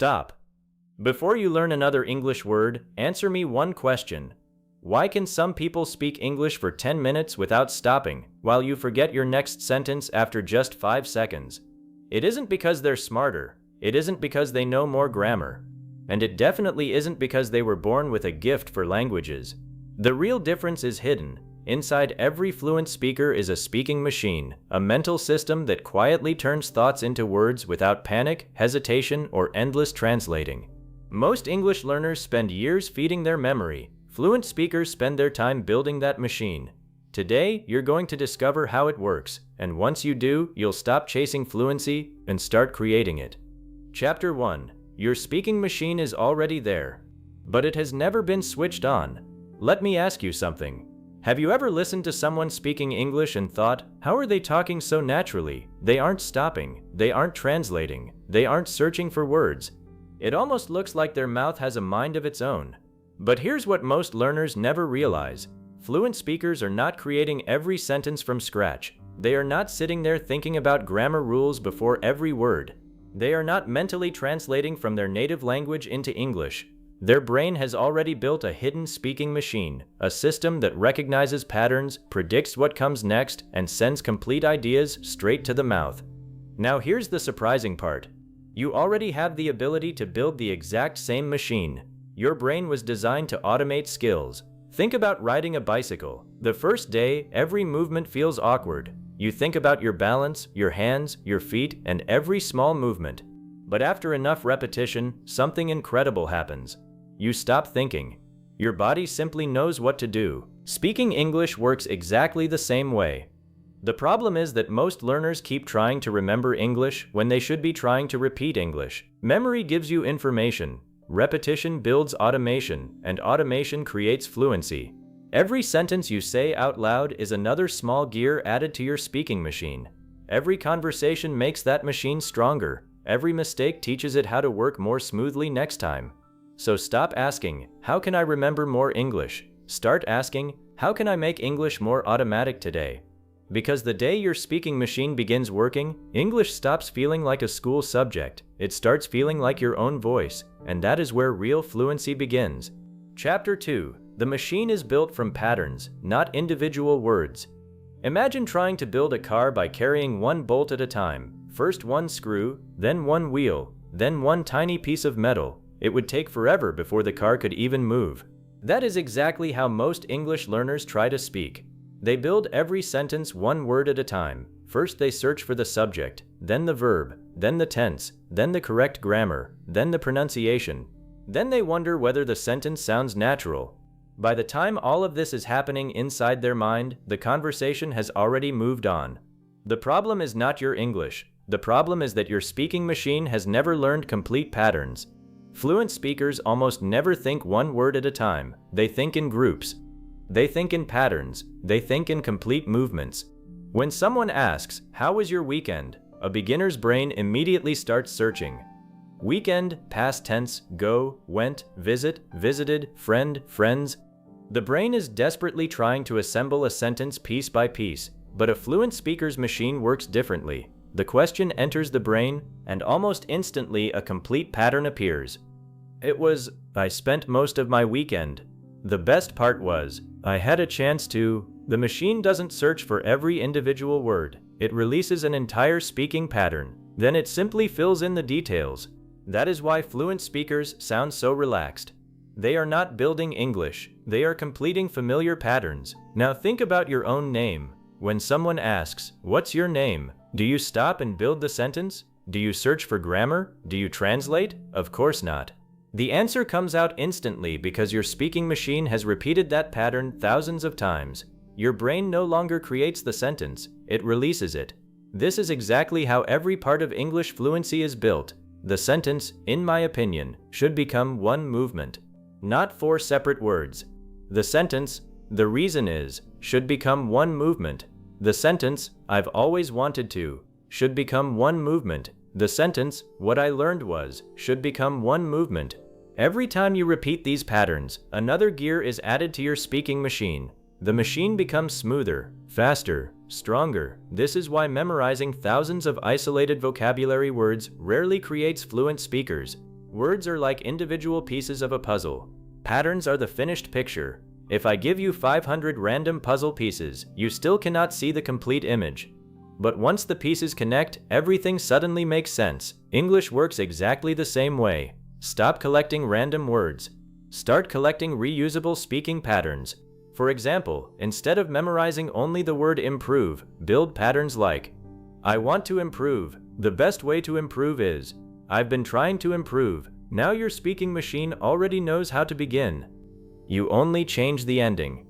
Stop. Before you learn another English word, answer me one question. Why can some people speak English for 10 minutes without stopping, while you forget your next sentence after just 5 seconds? It isn't because they're smarter. It isn't because they know more grammar. And it definitely isn't because they were born with a gift for languages. The real difference is hidden. Inside every fluent speaker is a speaking machine, a mental system that quietly turns thoughts into words without panic, hesitation, or endless translating. Most English learners spend years feeding their memory. Fluent speakers spend their time building that machine. Today, you're going to discover how it works, and once you do, you'll stop chasing fluency and start creating it. Chapter 1. Your speaking machine is already there, but it has never been switched on. Let me ask you something. Have you ever listened to someone speaking English and thought, how are they talking so naturally? They aren't stopping, they aren't translating, they aren't searching for words. It almost looks like their mouth has a mind of its own. But here's what most learners never realize. Fluent speakers are not creating every sentence from scratch. They are not sitting there thinking about grammar rules before every word. They are not mentally translating from their native language into English. Their brain has already built a hidden speaking machine, a system that recognizes patterns, predicts what comes next, and sends complete ideas straight to the mouth. Now here's the surprising part. You already have the ability to build the exact same machine. Your brain was designed to automate skills. Think about riding a bicycle. The first day, every movement feels awkward. You think about your balance, your hands, your feet, and every small movement. But after enough repetition, something incredible happens. You stop thinking. Your body simply knows what to do. Speaking English works exactly the same way. The problem is that most learners keep trying to remember English when they should be trying to repeat English. Memory gives you information. Repetition builds automation, and automation creates fluency. Every sentence you say out loud is another small gear added to your speaking machine. Every conversation makes that machine stronger. Every mistake teaches it how to work more smoothly next time. So stop asking, how can I remember more English? Start asking, how can I make English more automatic today? Because the day your speaking machine begins working, English stops feeling like a school subject. It starts feeling like your own voice, and that is where real fluency begins. Chapter 2. The machine is built from patterns, not individual words. Imagine trying to build a car by carrying one bolt at a time. First one screw, then one wheel, then one tiny piece of metal. It would take forever before the car could even move. That is exactly how most English learners try to speak. They build every sentence one word at a time. First they search for the subject, then the verb, then the tense, then the correct grammar, then the pronunciation. Then they wonder whether the sentence sounds natural. By the time all of this is happening inside their mind, the conversation has already moved on. The problem is not your English. The problem is that your speaking machine has never learned complete patterns. Fluent speakers almost never think one word at a time. They think in groups. They think in patterns. They think in complete movements. When someone asks, "How was your weekend?" a beginner's brain immediately starts searching. Weekend, past tense, go, went, visit, visited, friend, friends. The brain is desperately trying to assemble a sentence piece by piece, but a fluent speaker's machine works differently. The question enters the brain, and almost instantly a complete pattern appears. I spent most of my weekend. The best part was, I had a chance to. The machine doesn't search for every individual word. It releases an entire speaking pattern. Then it simply fills in the details. That is why fluent speakers sound so relaxed. They are not building English. They are completing familiar patterns. Now think about your own name. When someone asks, "What's your name?" do you stop and build the sentence? Do you search for grammar? Do you translate? Of course not. The answer comes out instantly because your speaking machine has repeated that pattern thousands of times. Your brain no longer creates the sentence, it releases it. This is exactly how every part of English fluency is built. The sentence, in my opinion, should become one movement, not 4 separate words. The sentence, "The reason is," should become one movement. The sentence, "I've always wanted to," should become one movement. The sentence, "What I learned was," should become one movement. Every time you repeat these patterns, another gear is added to your speaking machine. The machine becomes smoother, faster, stronger. This is why memorizing thousands of isolated vocabulary words rarely creates fluent speakers. Words are like individual pieces of a puzzle. Patterns are the finished picture. If I give you 500 random puzzle pieces, you still cannot see the complete image. But once the pieces connect, everything suddenly makes sense. English works exactly the same way. Stop collecting random words. Start collecting reusable speaking patterns. For example, instead of memorizing only the word improve, build patterns like, I want to improve. The best way to improve is, I've been trying to improve. Now your speaking machine already knows how to begin. You only change the ending.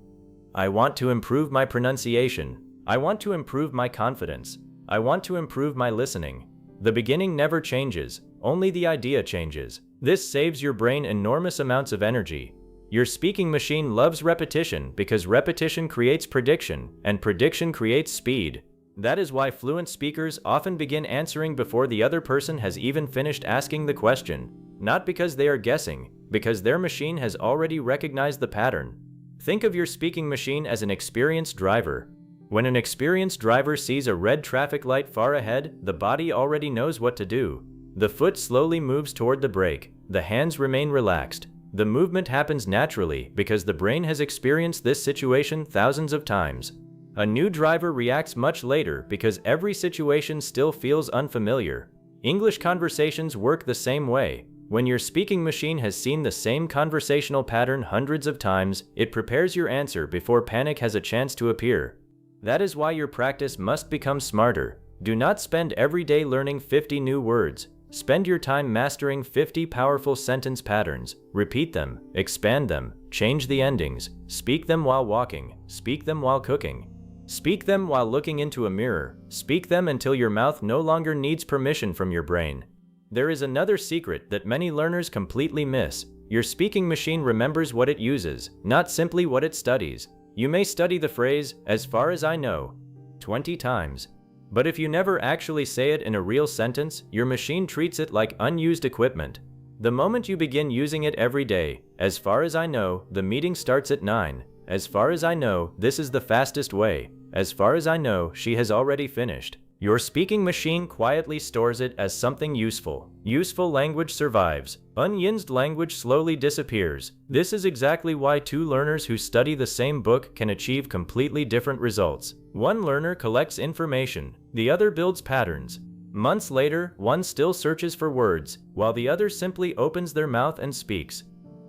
I want to improve my pronunciation. I want to improve my confidence. I want to improve my listening. The beginning never changes, only the idea changes. This saves your brain enormous amounts of energy. Your speaking machine loves repetition because repetition creates prediction, and prediction creates speed. That is why fluent speakers often begin answering before the other person has even finished asking the question. Not because they are guessing, because their machine has already recognized the pattern. Think of your speaking machine as an experienced driver. When an experienced driver sees a red traffic light far ahead, the body already knows what to do. The foot slowly moves toward the brake. The hands remain relaxed. The movement happens naturally because the brain has experienced this situation thousands of times. A new driver reacts much later because every situation still feels unfamiliar. English conversations work the same way. When your speaking machine has seen the same conversational pattern hundreds of times, it prepares your answer before panic has a chance to appear. That is why your practice must become smarter. Do not spend every day learning 50 new words. Spend your time mastering 50 powerful sentence patterns. Repeat them, expand them, change the endings, speak them while walking, speak them while cooking. Speak them while looking into a mirror. Speak them until your mouth no longer needs permission from your brain. There is another secret that many learners completely miss. Your speaking machine remembers what it uses, not simply what it studies. You may study the phrase, as far as I know, 20 times. But if you never actually say it in a real sentence, your machine treats it like unused equipment. The moment you begin using it every day, as far as I know, the meeting starts at 9. As far as I know, this is the fastest way. As far as I know, she has already finished. Your speaking machine quietly stores it as something useful. Useful language survives. Unused language slowly disappears. This is exactly why two learners who study the same book can achieve completely different results. One learner collects information, the other builds patterns. Months later, one still searches for words, while the other simply opens their mouth and speaks.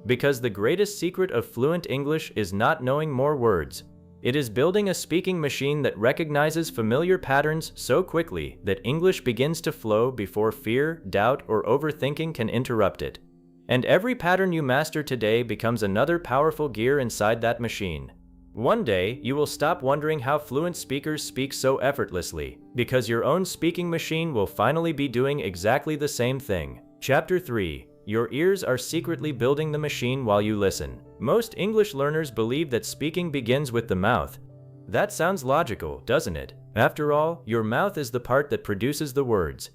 Because the greatest secret of fluent English is not knowing more words. It is building a speaking machine that recognizes familiar patterns so quickly that English begins to flow before fear, doubt, or overthinking can interrupt it. And every pattern you master today becomes another powerful gear inside that machine. One day, you will stop wondering how fluent speakers speak so effortlessly, because your own speaking machine will finally be doing exactly the same thing. Chapter 3. Your ears are secretly building the machine while you listen. Most English learners believe that speaking begins with the mouth. That sounds logical, doesn't it? After all, your mouth is the part that produces the words.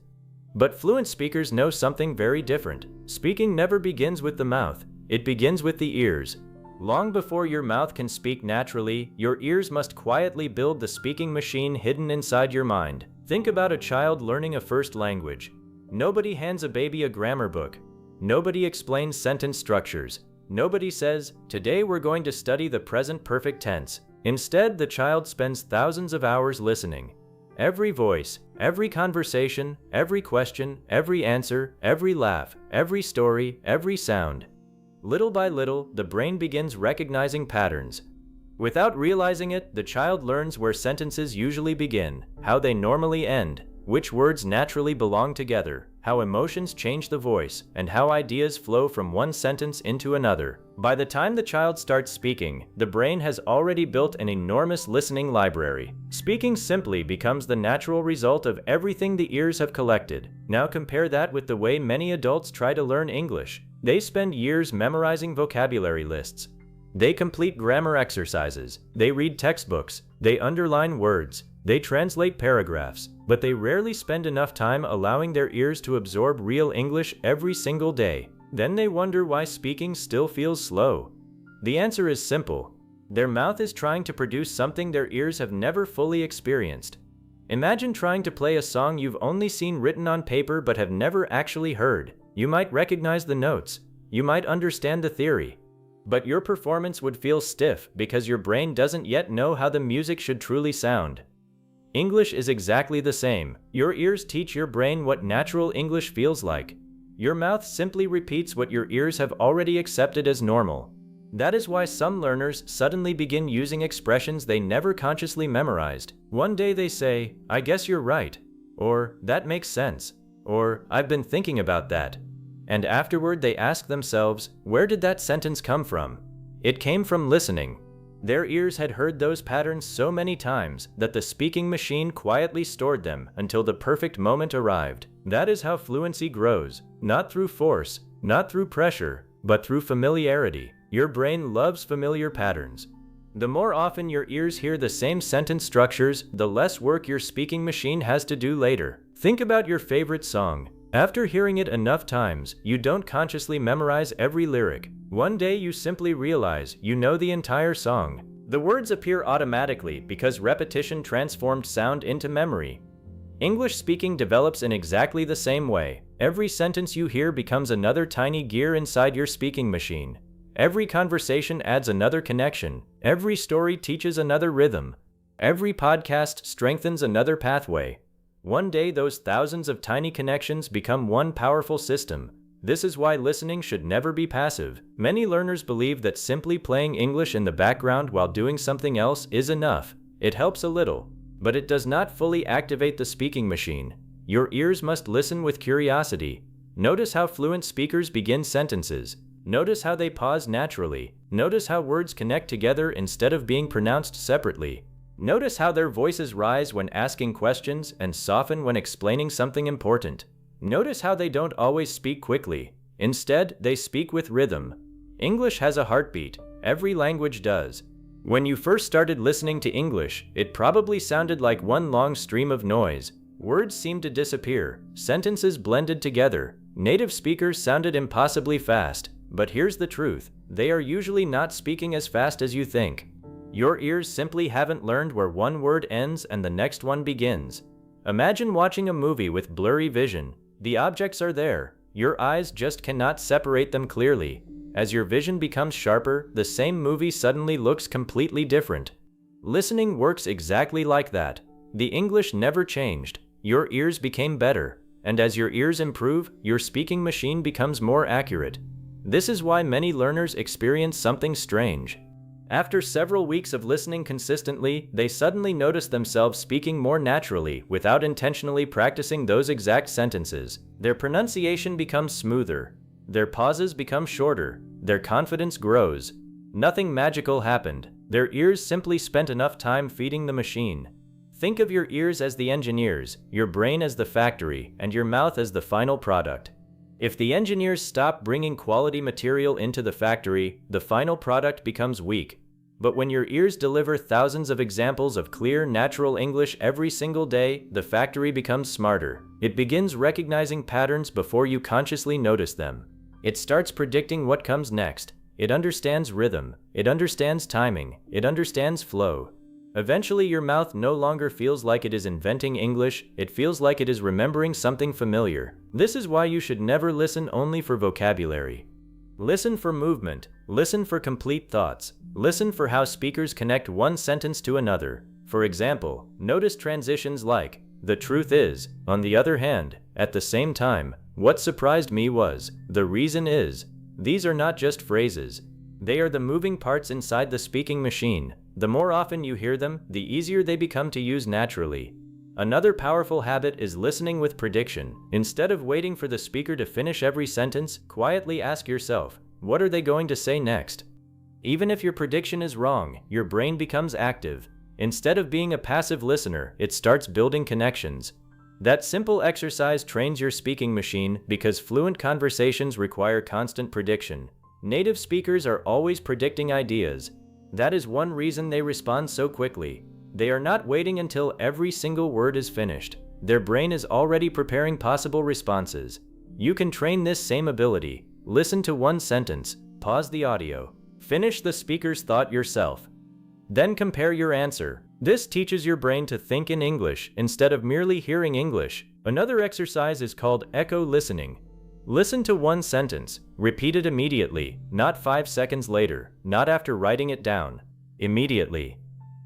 But fluent speakers know something very different. Speaking never begins with the mouth. It begins with the ears. Long before your mouth can speak naturally, your ears must quietly build the speaking machine hidden inside your mind. Think about a child learning a first language. Nobody hands a baby a grammar book. Nobody explains sentence structures. Nobody says, today we're going to study the present perfect tense. Instead, the child spends thousands of hours listening. Every voice, every conversation, every question, every answer, every laugh, every story, every sound. Little by little, the brain begins recognizing patterns. Without realizing it, the child learns where sentences usually begin, how they normally end, which words naturally belong together, how emotions change the voice, and how ideas flow from one sentence into another. By the time the child starts speaking, the brain has already built an enormous listening library. Speaking simply becomes the natural result of everything the ears have collected. Now compare that with the way many adults try to learn English. They spend years memorizing vocabulary lists. They complete grammar exercises. They read textbooks. They underline words. They translate paragraphs, but they rarely spend enough time allowing their ears to absorb real English every single day. Then they wonder why speaking still feels slow. The answer is simple. Their mouth is trying to produce something their ears have never fully experienced. Imagine trying to play a song you've only seen written on paper but have never actually heard. You might recognize the notes. You might understand the theory. But your performance would feel stiff because your brain doesn't yet know how the music should truly sound. English is exactly the same. Your ears teach your brain what natural English feels like. Your mouth simply repeats what your ears have already accepted as normal. That is why some learners suddenly begin using expressions they never consciously memorized. One day they say, "I guess you're right," or "That makes sense," or "I've been thinking about that." And afterward they ask themselves, where did that sentence come from? It came from listening. Their ears had heard those patterns so many times that the speaking machine quietly stored them until the perfect moment arrived. That is how fluency grows, not through force, not through pressure, but through familiarity. Your brain loves familiar patterns. The more often your ears hear the same sentence structures, the less work your speaking machine has to do later. Think about your favorite song. After hearing it enough times, you don't consciously memorize every lyric. One day you simply realize you know the entire song. The words appear automatically because repetition transformed sound into memory. English speaking develops in exactly the same way. Every sentence you hear becomes another tiny gear inside your speaking machine. Every conversation adds another connection. Every story teaches another rhythm. Every podcast strengthens another pathway. One day those thousands of tiny connections become one powerful system. This is why listening should never be passive. Many learners believe that simply playing English in the background while doing something else is enough. It helps a little, but it does not fully activate the speaking machine. Your ears must listen with curiosity. Notice how fluent speakers begin sentences. Notice how they pause naturally. Notice how words connect together instead of being pronounced separately. Notice how their voices rise when asking questions and soften when explaining something important. Notice how they don't always speak quickly. Instead, they speak with rhythm. English has a heartbeat. Every language does. When you first started listening to English, it probably sounded like one long stream of noise. Words seemed to disappear. Sentences blended together. Native speakers sounded impossibly fast. But here's the truth. They are usually not speaking as fast as you think. Your ears simply haven't learned where one word ends and the next one begins. Imagine watching a movie with blurry vision. The objects are there. Your eyes just cannot separate them clearly. As your vision becomes sharper, the same movie suddenly looks completely different. Listening works exactly like that. The English never changed. Your ears became better. And as your ears improve, your speaking machine becomes more accurate. This is why many learners experience something strange. After several weeks of listening consistently, they suddenly notice themselves speaking more naturally without intentionally practicing those exact sentences. Their pronunciation becomes smoother. Their pauses become shorter. Their confidence grows. Nothing magical happened. Their ears simply spent enough time feeding the machine. Think of your ears as the engineers, your brain as the factory, and your mouth as the final product. If the engineers stop bringing quality material into the factory, the final product becomes weak. But when your ears deliver thousands of examples of clear, natural English every single day, the factory becomes smarter. It begins recognizing patterns before you consciously notice them. It starts predicting what comes next. It understands rhythm. It understands timing. It understands flow. Eventually, your mouth no longer feels like it is inventing English, it feels like it is remembering something familiar. This is why you should never listen only for vocabulary. Listen for movement. Listen for complete thoughts. Listen for how speakers connect one sentence to another. For example, notice transitions like, "The truth is," "On the other hand," "At the same time," "What surprised me was," "The reason is." These are not just phrases. They are the moving parts inside the speaking machine. The more often you hear them, the easier they become to use naturally. Another powerful habit is listening with prediction. Instead of waiting for the speaker to finish every sentence, quietly ask yourself, what are they going to say next? Even if your prediction is wrong, your brain becomes active. Instead of being a passive listener, it starts building connections. That simple exercise trains your speaking machine because fluent conversations require constant prediction. Native speakers are always predicting ideas. That is one reason they respond so quickly. They are not waiting until every single word is finished. Their brain is already preparing possible responses. You can train this same ability. Listen to one sentence, pause the audio, finish the speaker's thought yourself. Then compare your answer. This teaches your brain to think in English instead of merely hearing English. Another exercise is called echo listening. Listen to one sentence, repeat it immediately, not 5 seconds later, not after writing it down. Immediately.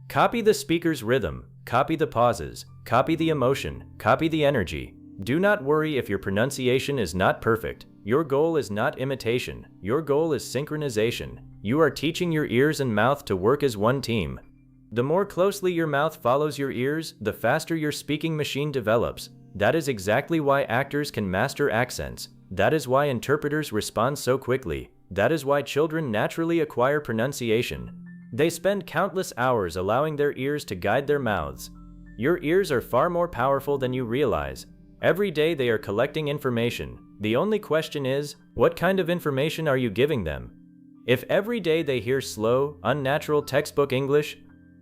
Copy the speaker's rhythm, copy the pauses, copy the emotion, copy the energy. Do not worry if your pronunciation is not perfect. Your goal is not imitation, your goal is synchronization. You are teaching your ears and mouth to work as one team. The more closely your mouth follows your ears, the faster your speaking machine develops. That is exactly why actors can master accents. That is why interpreters respond so quickly. That is why children naturally acquire pronunciation. They spend countless hours allowing their ears to guide their mouths. Your ears are far more powerful than you realize. Every day they are collecting information. The only question is, what kind of information are you giving them? If every day they hear slow, unnatural textbook English,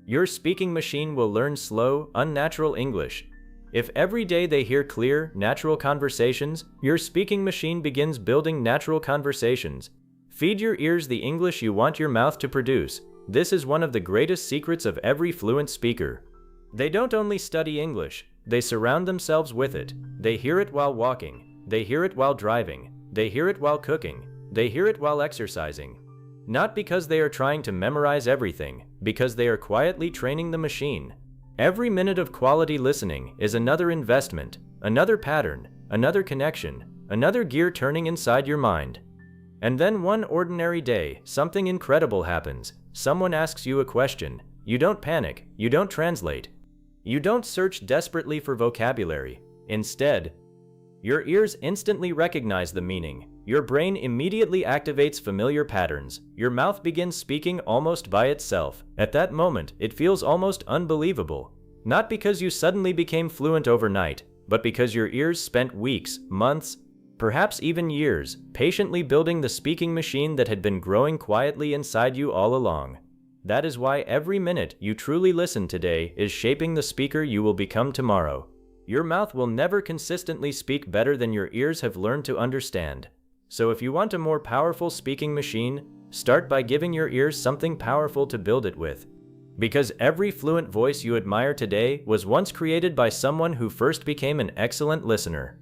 your speaking machine will learn slow, unnatural English. If every day they hear clear, natural conversations, your speaking machine begins building natural conversations. Feed your ears the English you want your mouth to produce. This is one of the greatest secrets of every fluent speaker. They don't only study English, they surround themselves with it. They hear it while walking, they hear it while driving, they hear it while cooking, they hear it while exercising. Not because they are trying to memorize everything, because they are quietly training the machine. Every minute of quality listening is another investment, another pattern, another connection, another gear turning inside your mind. And then one ordinary day, something incredible happens. Someone asks you a question. You don't panic, you don't translate. You don't search desperately for vocabulary. Instead, your ears instantly recognize the meaning. Your brain immediately activates familiar patterns. Your mouth begins speaking almost by itself. At that moment, it feels almost unbelievable. Not because you suddenly became fluent overnight, but because your ears spent weeks, months, perhaps even years, patiently building the speaking machine that had been growing quietly inside you all along. That is why every minute you truly listen today is shaping the speaker you will become tomorrow. Your mouth will never consistently speak better than your ears have learned to understand. So if you want a more powerful speaking machine, start by giving your ears something powerful to build it with. Because every fluent voice you admire today was once created by someone who first became an excellent listener.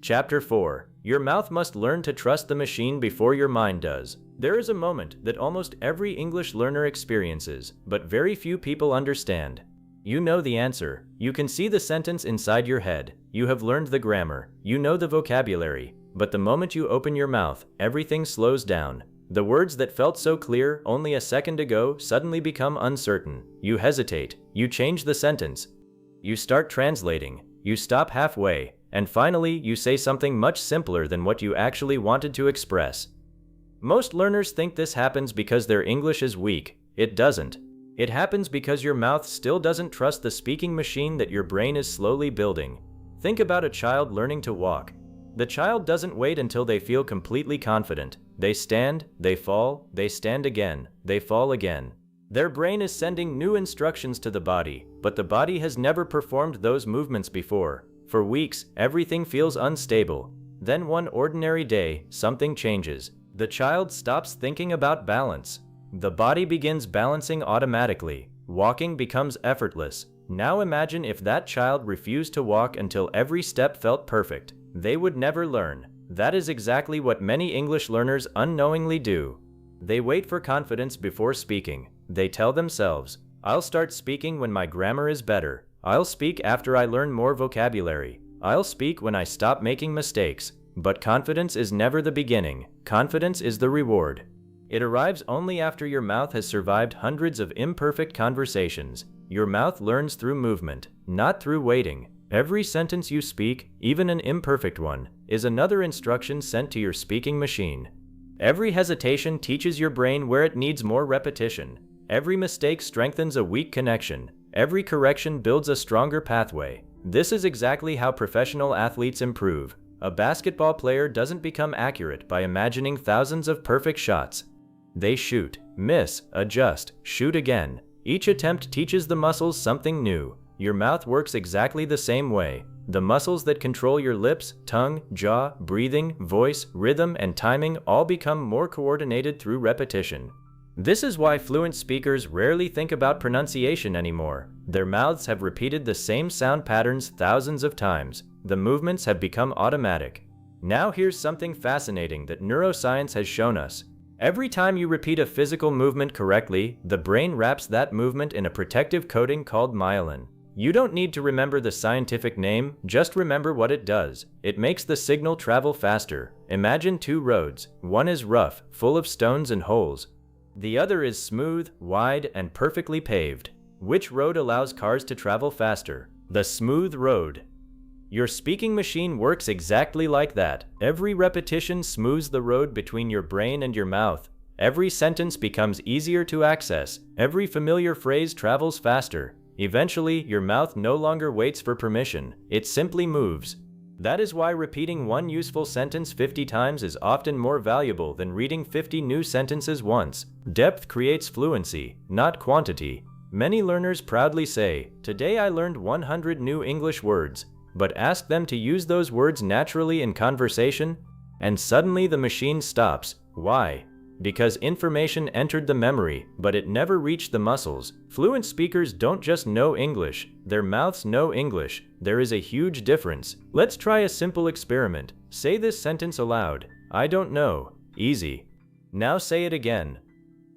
Chapter 4. Your mouth must learn to trust the machine before your mind does. There is a moment that almost every English learner experiences, but very few people understand. You know the answer. You can see the sentence inside your head. You have learned the grammar. You know the vocabulary. But the moment you open your mouth, everything slows down. The words that felt so clear only a second ago suddenly become uncertain. You hesitate. You change the sentence. You start translating. You stop halfway. And finally, you say something much simpler than what you actually wanted to express. Most learners think this happens because their English is weak. It doesn't. It happens because your mouth still doesn't trust the speaking machine that your brain is slowly building. Think about a child learning to walk. The child doesn't wait until they feel completely confident. They stand, they fall, they stand again, they fall again. Their brain is sending new instructions to the body, but the body has never performed those movements before. For weeks, everything feels unstable. Then one ordinary day, something changes. The child stops thinking about balance. The body begins balancing automatically. Walking becomes effortless. Now imagine if that child refused to walk until every step felt perfect. They would never learn. That is exactly what many English learners unknowingly do. They wait for confidence before speaking. They tell themselves, I'll start speaking when my grammar is better. I'll speak after I learn more vocabulary. I'll speak when I stop making mistakes. But confidence is never the beginning. Confidence is the reward. It arrives only after your mouth has survived hundreds of imperfect conversations. Your mouth learns through movement, not through waiting. Every sentence you speak, even an imperfect one, is another instruction sent to your speaking machine. Every hesitation teaches your brain where it needs more repetition. Every mistake strengthens a weak connection. Every correction builds a stronger pathway. This is exactly how professional athletes improve. A basketball player doesn't become accurate by imagining thousands of perfect shots. They shoot, miss, adjust, shoot again. Each attempt teaches the muscles something new. Your mouth works exactly the same way. The muscles that control your lips, tongue, jaw, breathing, voice, rhythm, and timing all become more coordinated through repetition. This is why fluent speakers rarely think about pronunciation anymore. Their mouths have repeated the same sound patterns thousands of times. The movements have become automatic. Now here's something fascinating that neuroscience has shown us. Every time you repeat a physical movement correctly, the brain wraps that movement in a protective coating called myelin. You don't need to remember the scientific name, just remember what it does. It makes the signal travel faster. Imagine two roads. One is rough, full of stones and holes. The other is smooth, wide, and perfectly paved. Which road allows cars to travel faster? The smooth road. Your speaking machine works exactly like that. Every repetition smooths the road between your brain and your mouth. Every sentence becomes easier to access. Every familiar phrase travels faster. Eventually, your mouth no longer waits for permission. It simply moves. That is why repeating one useful sentence 50 times is often more valuable than reading 50 new sentences once. Depth creates fluency, not quantity. Many learners proudly say, "Today I learned 100 new English words," but ask them to use those words naturally in conversation, and suddenly the machine stops. Why? Because information entered the memory, but it never reached the muscles. Fluent speakers don't just know English, their mouths know English. There is a huge difference. Let's try a simple experiment. Say this sentence aloud. I don't know. Easy. Now say it again.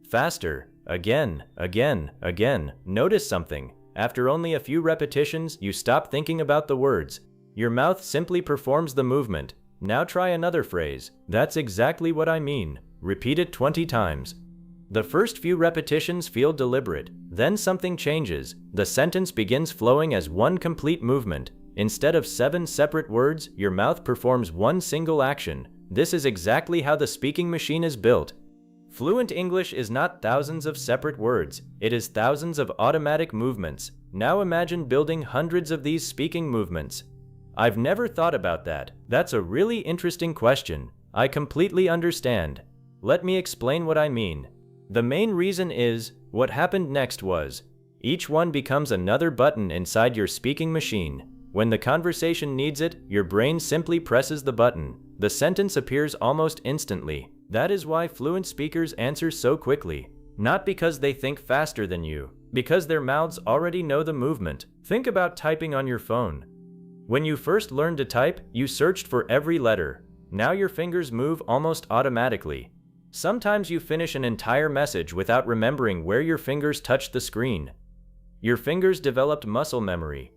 Faster. Again, again, again. Notice something. After only a few repetitions, you stop thinking about the words. Your mouth simply performs the movement. Now try another phrase. That's exactly what I mean. Repeat it 20 times. The first few repetitions feel deliberate. Then something changes. The sentence begins flowing as one complete movement. Instead of 7 separate words, your mouth performs one single action. This is exactly how the speaking machine is built. Fluent English is not thousands of separate words. It is thousands of automatic movements. Now imagine building hundreds of these speaking movements. I've never thought about that. That's a really interesting question. I completely understand. Let me explain what I mean. The main reason is, what happened next was, each one becomes another button inside your speaking machine. When the conversation needs it, your brain simply presses the button. The sentence appears almost instantly. That is why fluent speakers answer so quickly. Not because they think faster than you, because their mouths already know the movement. Think about typing on your phone. When you first learned to type, you searched for every letter. Now your fingers move almost automatically. Sometimes you finish an entire message without remembering where your fingers touched the screen. Your fingers developed muscle memory.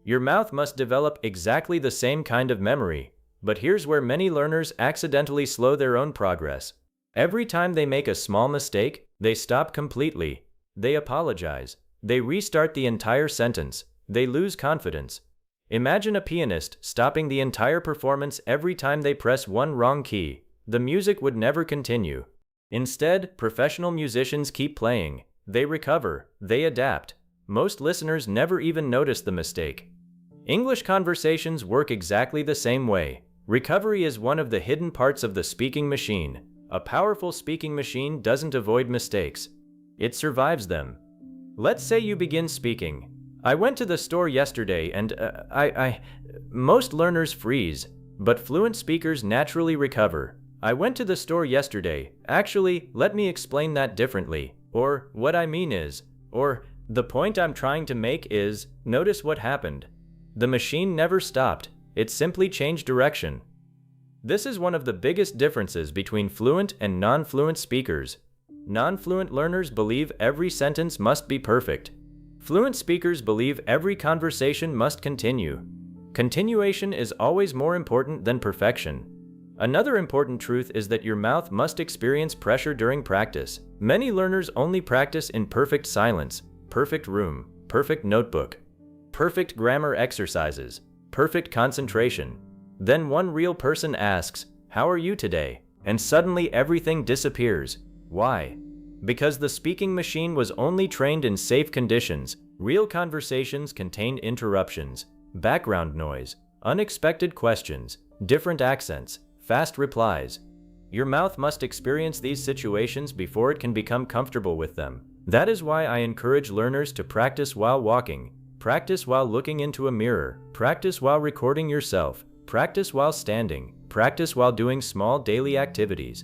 Your mouth must develop exactly the same kind of memory. But here's where many learners accidentally slow their own progress. Every time they make a small mistake, they stop completely. They apologize. They restart the entire sentence. They lose confidence. Imagine a pianist stopping the entire performance every time they press one wrong key. The music would never continue. Instead, professional musicians keep playing. They recover. They adapt. Most listeners never even notice the mistake. English conversations work exactly the same way. Recovery is one of the hidden parts of the speaking machine. A powerful speaking machine doesn't avoid mistakes. It survives them. Let's say you begin speaking. I went to the store yesterday and most learners freeze, but fluent speakers naturally recover. I went to the store yesterday. Actually, let me explain that differently. Or, what I mean is, or, the point I'm trying to make is, notice what happened. The machine never stopped. It simply changed direction. This is one of the biggest differences between fluent and non-fluent speakers. Non-fluent learners believe every sentence must be perfect. Fluent speakers believe every conversation must continue. Continuation is always more important than perfection. Another important truth is that your mouth must experience pressure during practice. Many learners only practice in perfect silence, perfect room, perfect notebook, perfect grammar exercises, perfect concentration. Then one real person asks, "How are you today?" And suddenly everything disappears. Why? Because the speaking machine was only trained in safe conditions. Real conversations contain interruptions, background noise, unexpected questions, different accents, fast replies. Your mouth must experience these situations before it can become comfortable with them. That is why I encourage learners to practice while walking, practice while looking into a mirror, practice while recording yourself, practice while standing, practice while doing small daily activities.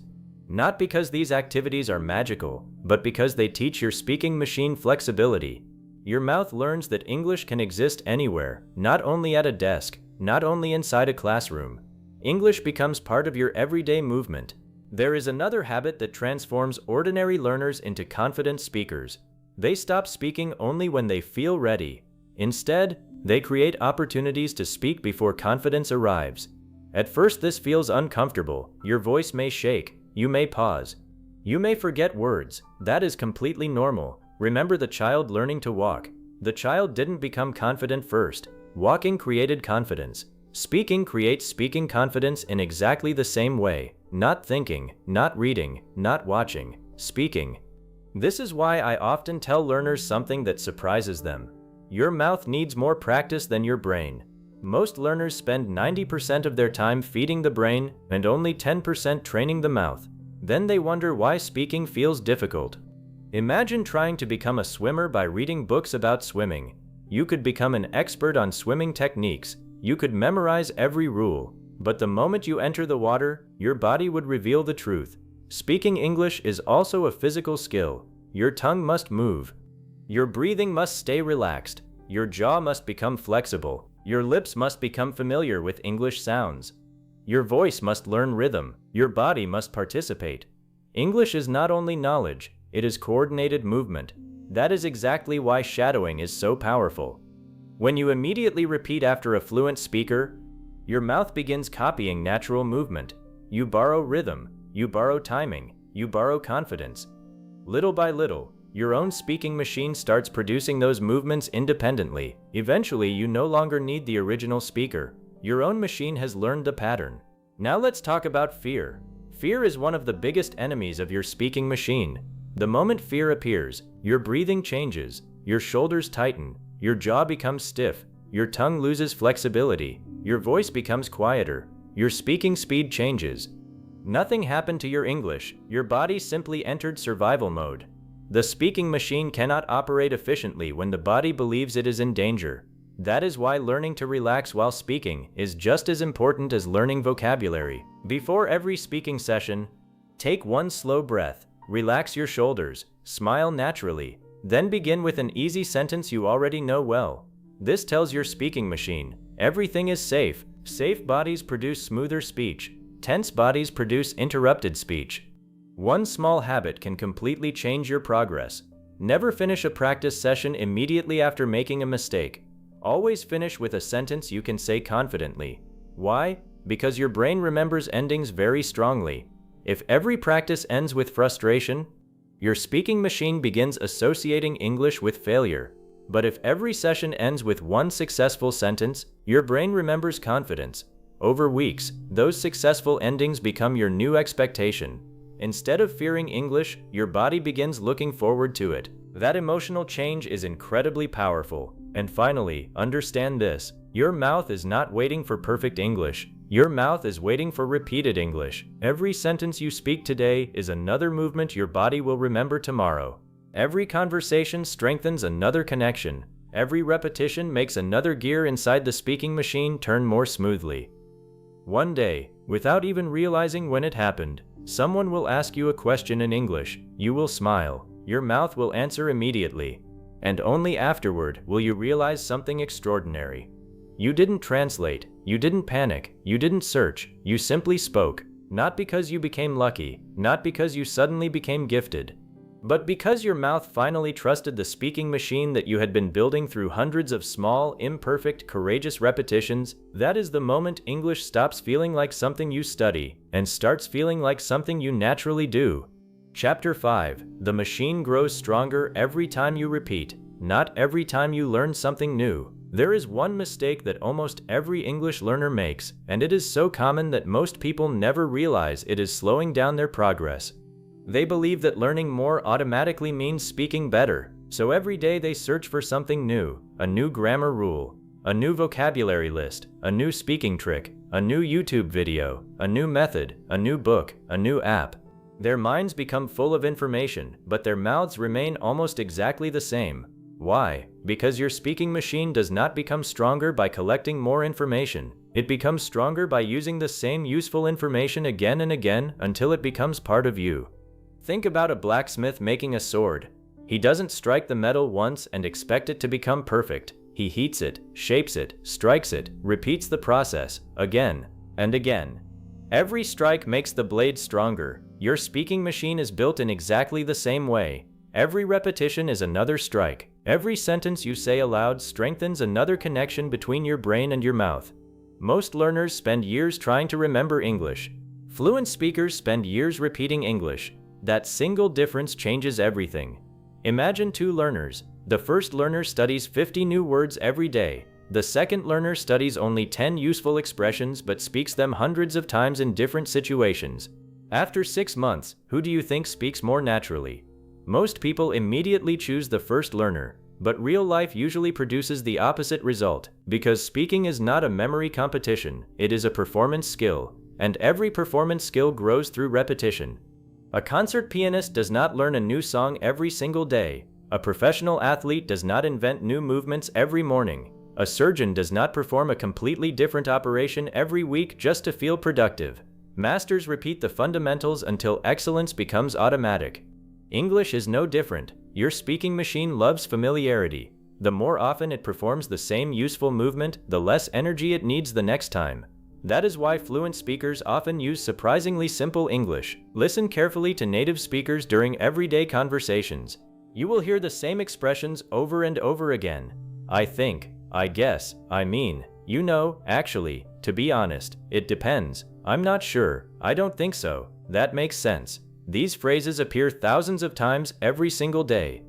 Not because these activities are magical, but because they teach your speaking machine flexibility. Your mouth learns that English can exist anywhere, not only at a desk, not only inside a classroom. English becomes part of your everyday movement. There is another habit that transforms ordinary learners into confident speakers. They stop speaking only when they feel ready. Instead, they create opportunities to speak before confidence arrives. At first, this feels uncomfortable. Your voice may shake. You may pause. You may forget words. That is completely normal. Remember the child learning to walk. The child didn't become confident first. Walking created confidence. Speaking creates speaking confidence in exactly the same way. Not thinking, not reading, not watching, speaking. This is why I often tell learners something that surprises them. Your mouth needs more practice than your brain. Most learners spend 90% of their time feeding the brain and only 10% training the mouth. Then they wonder why speaking feels difficult. Imagine trying to become a swimmer by reading books about swimming. You could become an expert on swimming techniques. You could memorize every rule. But the moment you enter the water, your body would reveal the truth. Speaking English is also a physical skill. Your tongue must move. Your breathing must stay relaxed. Your jaw must become flexible. Your lips must become familiar with English sounds. Your voice must learn rhythm. Your body must participate. English is not only knowledge, it is coordinated movement. That is exactly why shadowing is so powerful. When you immediately repeat after a fluent speaker, your mouth begins copying natural movement. You borrow rhythm, you borrow timing, you borrow confidence. Little by little, your own speaking machine starts producing those movements independently. Eventually, you no longer need the original speaker. Your own machine has learned the pattern. Now let's talk about fear. Fear is one of the biggest enemies of your speaking machine. The moment fear appears, your breathing changes, your shoulders tighten, your jaw becomes stiff, your tongue loses flexibility, your voice becomes quieter, your speaking speed changes. Nothing happened to your English, your body simply entered survival mode. The speaking machine cannot operate efficiently when the body believes it is in danger. That is why learning to relax while speaking is just as important as learning vocabulary. Before every speaking session, take one slow breath, relax your shoulders, smile naturally, then begin with an easy sentence you already know well. This tells your speaking machine, everything is safe. Safe bodies produce smoother speech. Tense bodies produce interrupted speech. One small habit can completely change your progress. Never finish a practice session immediately after making a mistake. Always finish with a sentence you can say confidently. Why? Because your brain remembers endings very strongly. If every practice ends with frustration, your speaking machine begins associating English with failure. But if every session ends with one successful sentence, your brain remembers confidence. Over weeks, those successful endings become your new expectation. Instead of fearing English, your body begins looking forward to it. That emotional change is incredibly powerful. And finally, understand this. Your mouth is not waiting for perfect English. Your mouth is waiting for repeated English. Every sentence you speak today is another movement your body will remember tomorrow. Every conversation strengthens another connection. Every repetition makes another gear inside the speaking machine turn more smoothly. One day, without even realizing when it happened, someone will ask you a question in English. You will smile. Your mouth will answer immediately. And only afterward will you realize something extraordinary. You didn't translate, you didn't panic, you didn't search, you simply spoke. Not because you became lucky, not because you suddenly became gifted, but because your mouth finally trusted the speaking machine that you had been building through hundreds of small, imperfect, courageous repetitions. That is the moment English stops feeling like something you study and starts feeling like something you naturally do. Chapter 5. The machine grows stronger every time you repeat, not every time you learn something new. There is one mistake that almost every English learner makes, and it is so common that most people never realize it is slowing down their progress. They believe that learning more automatically means speaking better, so every day they search for something new, a new grammar rule, a new vocabulary list, a new speaking trick, a new YouTube video, a new method, a new book, a new app. Their minds become full of information, but their mouths remain almost exactly the same. Why? Because your speaking machine does not become stronger by collecting more information. It becomes stronger by using the same useful information again and again until it becomes part of you. Think about a blacksmith making a sword. He doesn't strike the metal once and expect it to become perfect. He heats it, shapes it, strikes it, repeats the process, again and again. Every strike makes the blade stronger. Your speaking machine is built in exactly the same way. Every repetition is another strike. Every sentence you say aloud strengthens another connection between your brain and your mouth. Most learners spend years trying to remember English. Fluent speakers spend years repeating English. That single difference changes everything. Imagine two learners. The first learner studies 50 new words every day. The second learner studies only 10 useful expressions but speaks them hundreds of times in different situations. After 6 months, who do you think speaks more naturally? Most people immediately choose the first learner, but real life usually produces the opposite result, because speaking is not a memory competition, it is a performance skill, and every performance skill grows through repetition. A concert pianist does not learn a new song every single day. A professional athlete does not invent new movements every morning. A surgeon does not perform a completely different operation every week just to feel productive. Masters repeat the fundamentals until excellence becomes automatic. English is no different. Your speaking machine loves familiarity. The more often it performs the same useful movement, the less energy it needs the next time. That is why fluent speakers often use surprisingly simple English. Listen carefully to native speakers during everyday conversations. You will hear the same expressions over and over again. I think, I guess, I mean, you know, actually, to be honest, it depends, I'm not sure, I don't think so, that makes sense. These phrases appear thousands of times every single day.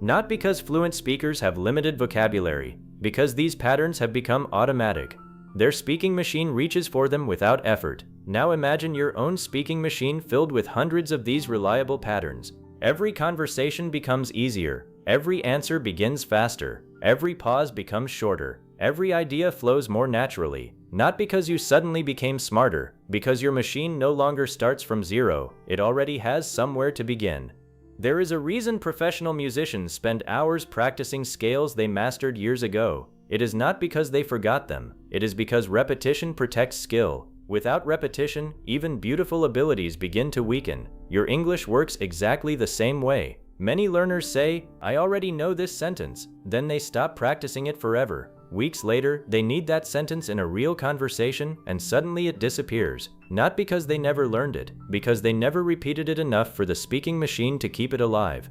Not because fluent speakers have limited vocabulary, because these patterns have become automatic. Their speaking machine reaches for them without effort. Now imagine your own speaking machine filled with hundreds of these reliable patterns. Every conversation becomes easier. Every answer begins faster. Every pause becomes shorter. Every idea flows more naturally. Not because you suddenly became smarter, because your machine no longer starts from zero. It already has somewhere to begin. There is a reason professional musicians spend hours practicing scales they mastered years ago. It is not because they forgot them. It is because repetition protects skill. Without repetition, even beautiful abilities begin to weaken. Your English works exactly the same way. Many learners say, I already know this sentence, then they stop practicing it forever. Weeks later, they need that sentence in a real conversation, and suddenly it disappears. Not because they never learned it, because they never repeated it enough for the speaking machine to keep it alive.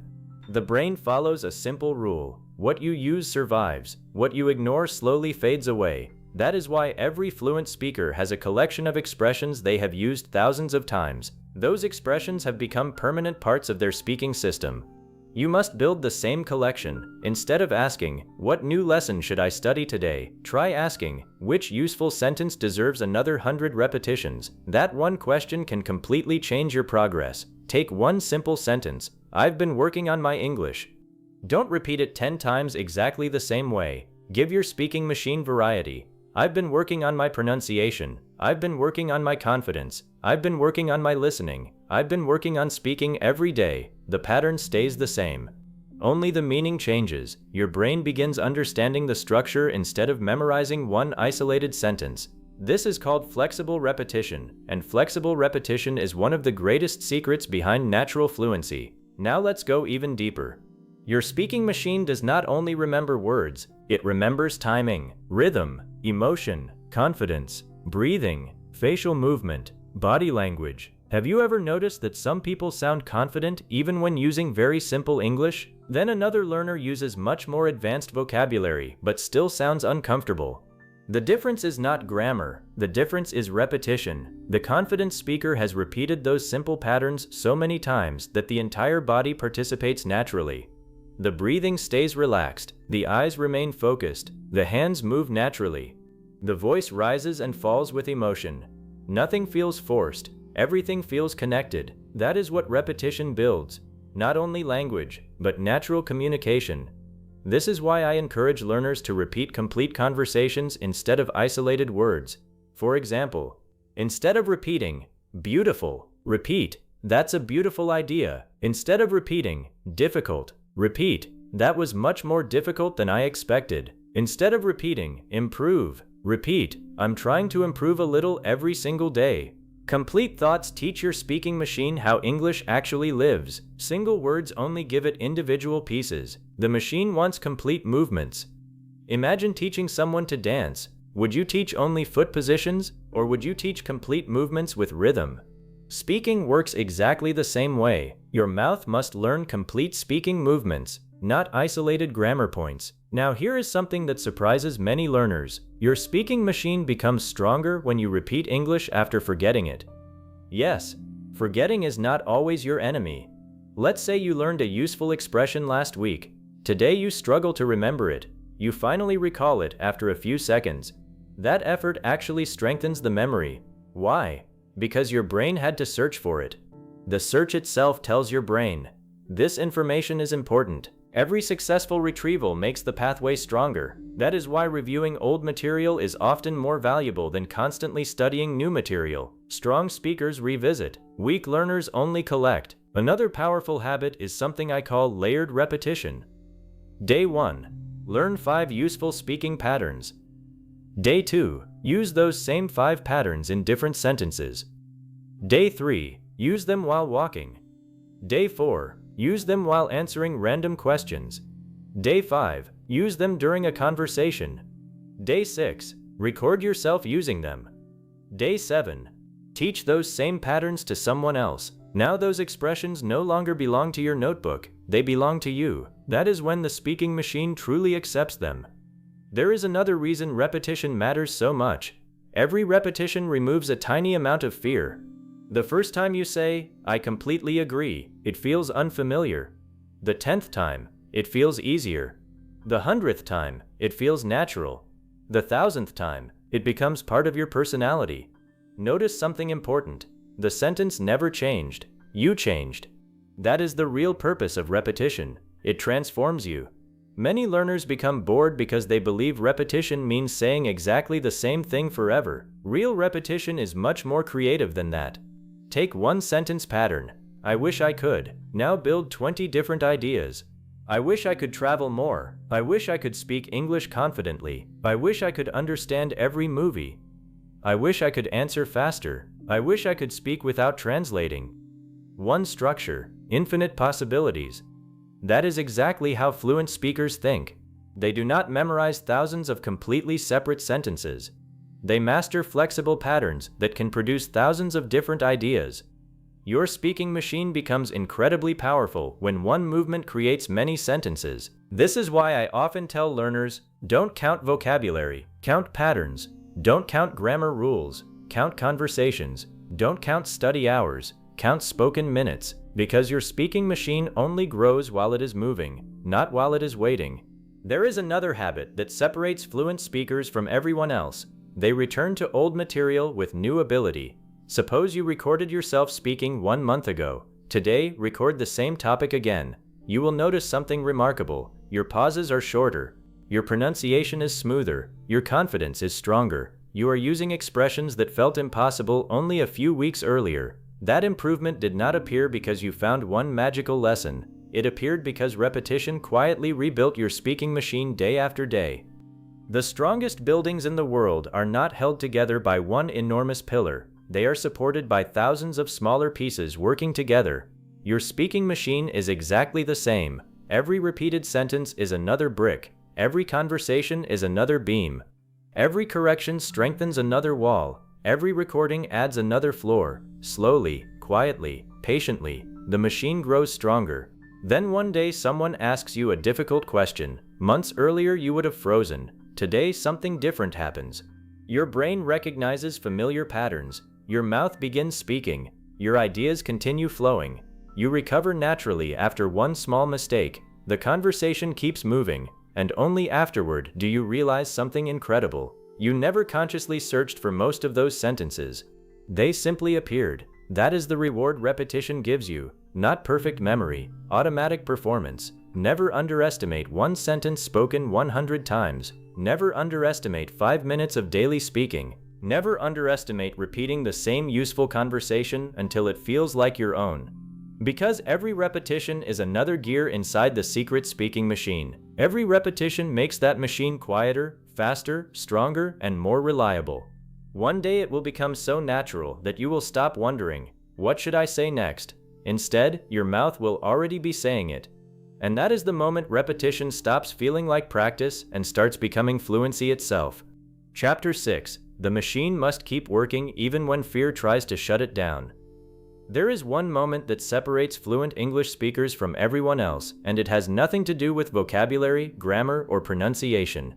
The brain follows a simple rule. What you use survives. What you ignore slowly fades away. That is why every fluent speaker has a collection of expressions they have used thousands of times. Those expressions have become permanent parts of their speaking system. You must build the same collection. Instead of asking, what new lesson should I study today? Try asking, which useful sentence deserves another 100 repetitions? That one question can completely change your progress. Take one simple sentence. I've been working on my English. Don't repeat it 10 times exactly the same way. Give your speaking machine variety. I've been working on my pronunciation. I've been working on my confidence. I've been working on my listening. I've been working on speaking every day. The pattern stays the same. Only the meaning changes. Your brain begins understanding the structure instead of memorizing one isolated sentence. This is called flexible repetition, and flexible repetition is one of the greatest secrets behind natural fluency. Now let's go even deeper. Your speaking machine does not only remember words, it remembers timing, rhythm, emotion, confidence, breathing, facial movement, body language. Have you ever noticed that some people sound confident even when using very simple English? Then another learner uses much more advanced vocabulary but still sounds uncomfortable. The difference is not grammar, the difference is repetition. The confident speaker has repeated those simple patterns so many times that the entire body participates naturally. The breathing stays relaxed, the eyes remain focused, the hands move naturally. The voice rises and falls with emotion. Nothing feels forced, everything feels connected. That is what repetition builds. Not only language, but natural communication. This is why I encourage learners to repeat complete conversations instead of isolated words. For example, instead of repeating, beautiful, repeat, that's a beautiful idea. Instead of repeating, difficult, repeat, that was much more difficult than I expected. Instead of repeating, improve, repeat, I'm trying to improve a little every single day. Complete thoughts teach your speaking machine how English actually lives. Single words only give it individual pieces. The machine wants complete movements. Imagine teaching someone to dance. Would you teach only foot positions? Or would you teach complete movements with rhythm? Speaking works exactly the same way. Your mouth must learn complete speaking movements, not isolated grammar points. Now here is something that surprises many learners. Your speaking machine becomes stronger when you repeat English after forgetting it. Yes, forgetting is not always your enemy. Let's say you learned a useful expression last week. Today you struggle to remember it. You finally recall it after a few seconds. That effort actually strengthens the memory. Why? Because your brain had to search for it. The search itself tells your brain, this information is important. Every successful retrieval makes the pathway stronger. That is why reviewing old material is often more valuable than constantly studying new material. Strong speakers revisit. Weak learners only collect. Another powerful habit is something I call layered repetition. Day 1. Learn 5 useful speaking patterns. Day 2. Use those same 5 patterns in different sentences. Day 3. Use them while walking. Day 4. Use them while answering random questions. Day 5. Use them during a conversation. Day 6. Record yourself using them. Day 7. Teach those same patterns to someone else. Now those expressions no longer belong to your notebook, they belong to you. That is when the speaking machine truly accepts them. There is another reason repetition matters so much. Every repetition removes a tiny amount of fear. The first time you say, I completely agree, it feels unfamiliar. The 10th time, it feels easier. The 100th time, it feels natural. The 1000th time, it becomes part of your personality. Notice something important. The sentence never changed. You changed. That is the real purpose of repetition. It transforms you. Many learners become bored because they believe repetition means saying exactly the same thing forever. Real repetition is much more creative than that. Take one sentence pattern. I wish I could. Now build 20 different ideas. I wish I could travel more. I wish I could speak English confidently. I wish I could understand every movie. I wish I could answer faster. I wish I could speak without translating. One structure, infinite possibilities. That is exactly how fluent speakers think. They do not memorize thousands of completely separate sentences. They master flexible patterns that can produce thousands of different ideas. Your speaking machine becomes incredibly powerful when one movement creates many sentences. This is why I often tell learners, don't count vocabulary, count patterns. Don't count grammar rules, count conversations. Don't count study hours, count spoken minutes, because your speaking machine only grows while it is moving, not while it is waiting. There is another habit that separates fluent speakers from everyone else. They return to old material with new ability. Suppose you recorded yourself speaking 1 month ago. Today, record the same topic again. You will notice something remarkable. Your pauses are shorter. Your pronunciation is smoother. Your confidence is stronger. You are using expressions that felt impossible only a few weeks earlier. That improvement did not appear because you found one magical lesson. It appeared because repetition quietly rebuilt your speaking machine day after day. The strongest buildings in the world are not held together by one enormous pillar. They are supported by thousands of smaller pieces working together. Your speaking machine is exactly the same. Every repeated sentence is another brick. Every conversation is another beam. Every correction strengthens another wall. Every recording adds another floor. Slowly, quietly, patiently, the machine grows stronger. Then one day someone asks you a difficult question. Months earlier you would have frozen. Today something different happens. Your brain recognizes familiar patterns. Your mouth begins speaking. Your ideas continue flowing. You recover naturally after one small mistake. The conversation keeps moving, and only afterward do you realize something incredible. You never consciously searched for most of those sentences. They simply appeared. That is the reward repetition gives you. Not perfect memory, automatic performance. Never underestimate one sentence spoken 100 times. Never underestimate 5 minutes of daily speaking. Never underestimate repeating the same useful conversation until it feels like your own. Because every repetition is another gear inside the secret speaking machine. Every repetition makes that machine quieter, faster, stronger, and more reliable. One day it will become so natural that you will stop wondering, what should I say next? Instead, your mouth will already be saying it. And that is the moment repetition stops feeling like practice and starts becoming fluency itself. Chapter 6. The machine must keep working even when fear tries to shut it down. There is one moment that separates fluent English speakers from everyone else, and it has nothing to do with vocabulary, grammar, or pronunciation.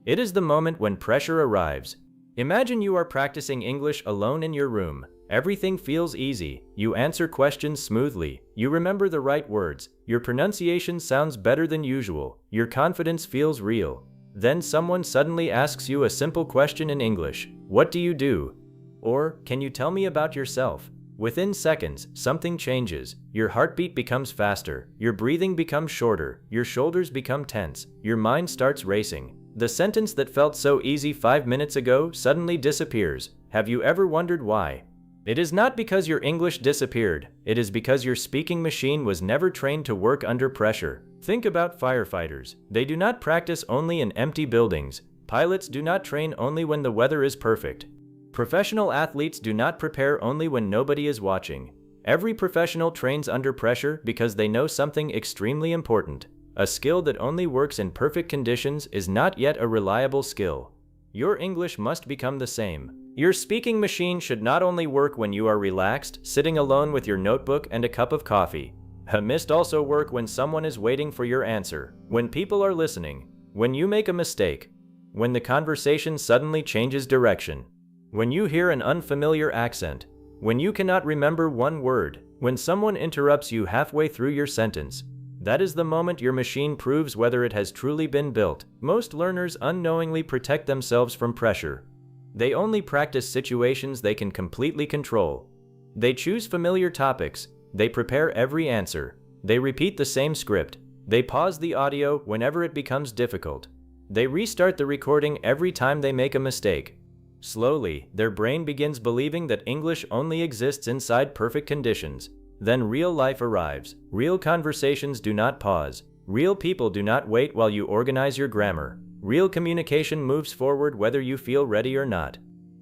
It is the moment when pressure arrives. Imagine you are practicing English alone in your room. Everything feels easy. You answer questions smoothly. You remember the right words. Your pronunciation sounds better than usual. Your confidence feels real. Then someone suddenly asks you a simple question in English. What do you do? Or, can you tell me about yourself? Within seconds, something changes. Your heartbeat becomes faster. Your breathing becomes shorter. Your shoulders become tense. Your mind starts racing. The sentence that felt so easy 5 minutes ago suddenly disappears. Have you ever wondered why? It is not because your English disappeared. It is because your speaking machine was never trained to work under pressure. Think about firefighters. They do not practice only in empty buildings. Pilots do not train only when the weather is perfect. Professional athletes do not prepare only when nobody is watching. Every professional trains under pressure because they know something extremely important. A skill that only works in perfect conditions is not yet a reliable skill. Your English must become the same. Your speaking machine should not only work when you are relaxed, sitting alone with your notebook and a cup of coffee. It must also work when someone is waiting for your answer, when people are listening, when you make a mistake, when the conversation suddenly changes direction, when you hear an unfamiliar accent, when you cannot remember one word, when someone interrupts you halfway through your sentence. That is the moment your machine proves whether it has truly been built. Most learners unknowingly protect themselves from pressure. They only practice situations they can completely control. They choose familiar topics. They prepare every answer. They repeat the same script. They pause the audio whenever it becomes difficult. They restart the recording every time they make a mistake. Slowly, their brain begins believing that English only exists inside perfect conditions. Then real life arrives. Real conversations do not pause. Real people do not wait while you organize your grammar. Real communication moves forward whether you feel ready or not.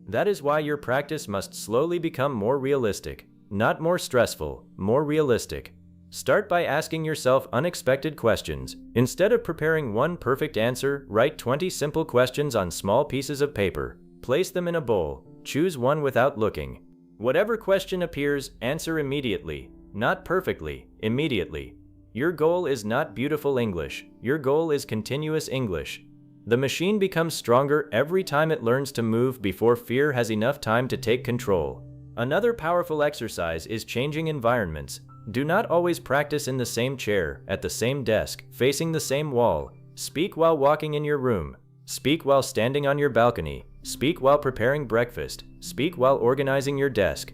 That is why your practice must slowly become more realistic. Not more stressful, more realistic. Start by asking yourself unexpected questions. Instead of preparing one perfect answer, write 20 simple questions on small pieces of paper. Place them in a bowl. Choose one without looking. Whatever question appears, answer immediately. Not perfectly, immediately. Your goal is not beautiful English. Your goal is continuous English. The machine becomes stronger every time it learns to move before fear has enough time to take control. Another powerful exercise is changing environments. Do not always practice in the same chair, at the same desk, facing the same wall. Speak while walking in your room. Speak while standing on your balcony. Speak while preparing breakfast. Speak while organizing your desk.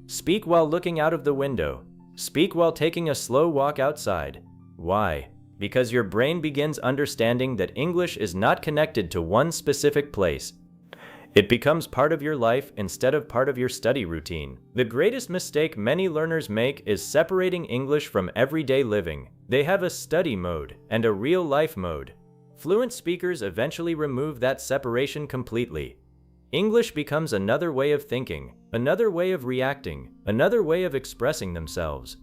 Speak while looking out of the window. Speak while taking a slow walk outside. Why? Because your brain begins understanding that English is not connected to one specific place. It becomes part of your life instead of part of your study routine. The greatest mistake many learners make is separating English from everyday living. They have a study mode and a real life mode. Fluent speakers eventually remove that separation completely. English becomes another way of thinking, another way of reacting, another way of expressing themselves.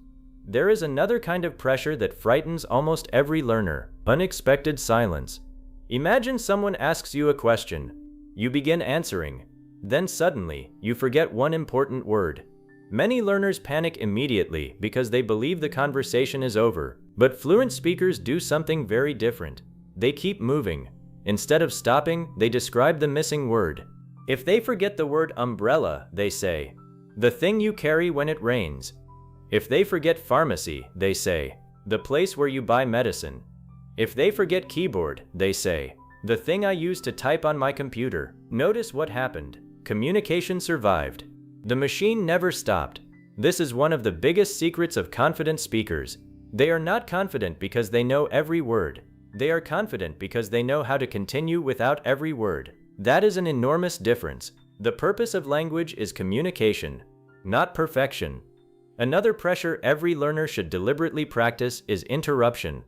There is another kind of pressure that frightens almost every learner: unexpected silence. Imagine someone asks you a question. You begin answering. Then suddenly, you forget one important word. Many learners panic immediately because they believe the conversation is over. But fluent speakers do something very different. They keep moving. Instead of stopping, they describe the missing word. If they forget the word umbrella, they say, "The thing you carry when it rains." If they forget pharmacy, they say, "The place where you buy medicine." If they forget keyboard, they say, "The thing I use to type on my computer." Notice what happened. Communication survived. The machine never stopped. This is one of the biggest secrets of confident speakers. They are not confident because they know every word. They are confident because they know how to continue without every word. That is an enormous difference. The purpose of language is communication, not perfection. Another pressure every learner should deliberately practice is interruption.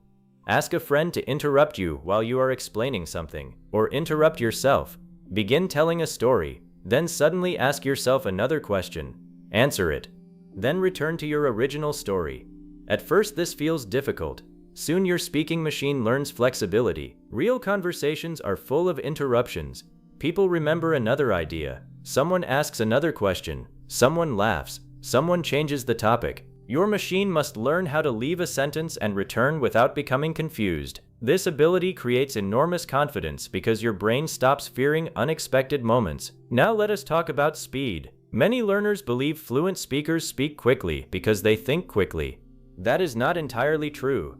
Ask a friend to interrupt you while you are explaining something, or interrupt yourself. Begin telling a story, then suddenly ask yourself another question. Answer it. Then return to your original story. At first this feels difficult. Soon your speaking machine learns flexibility. Real conversations are full of interruptions. People remember another idea. Someone asks another question. Someone laughs. Someone changes the topic. Your machine must learn how to leave a sentence and return without becoming confused. This ability creates enormous confidence because your brain stops fearing unexpected moments. Now let us talk about speed. Many learners believe fluent speakers speak quickly because they think quickly. That is not entirely true.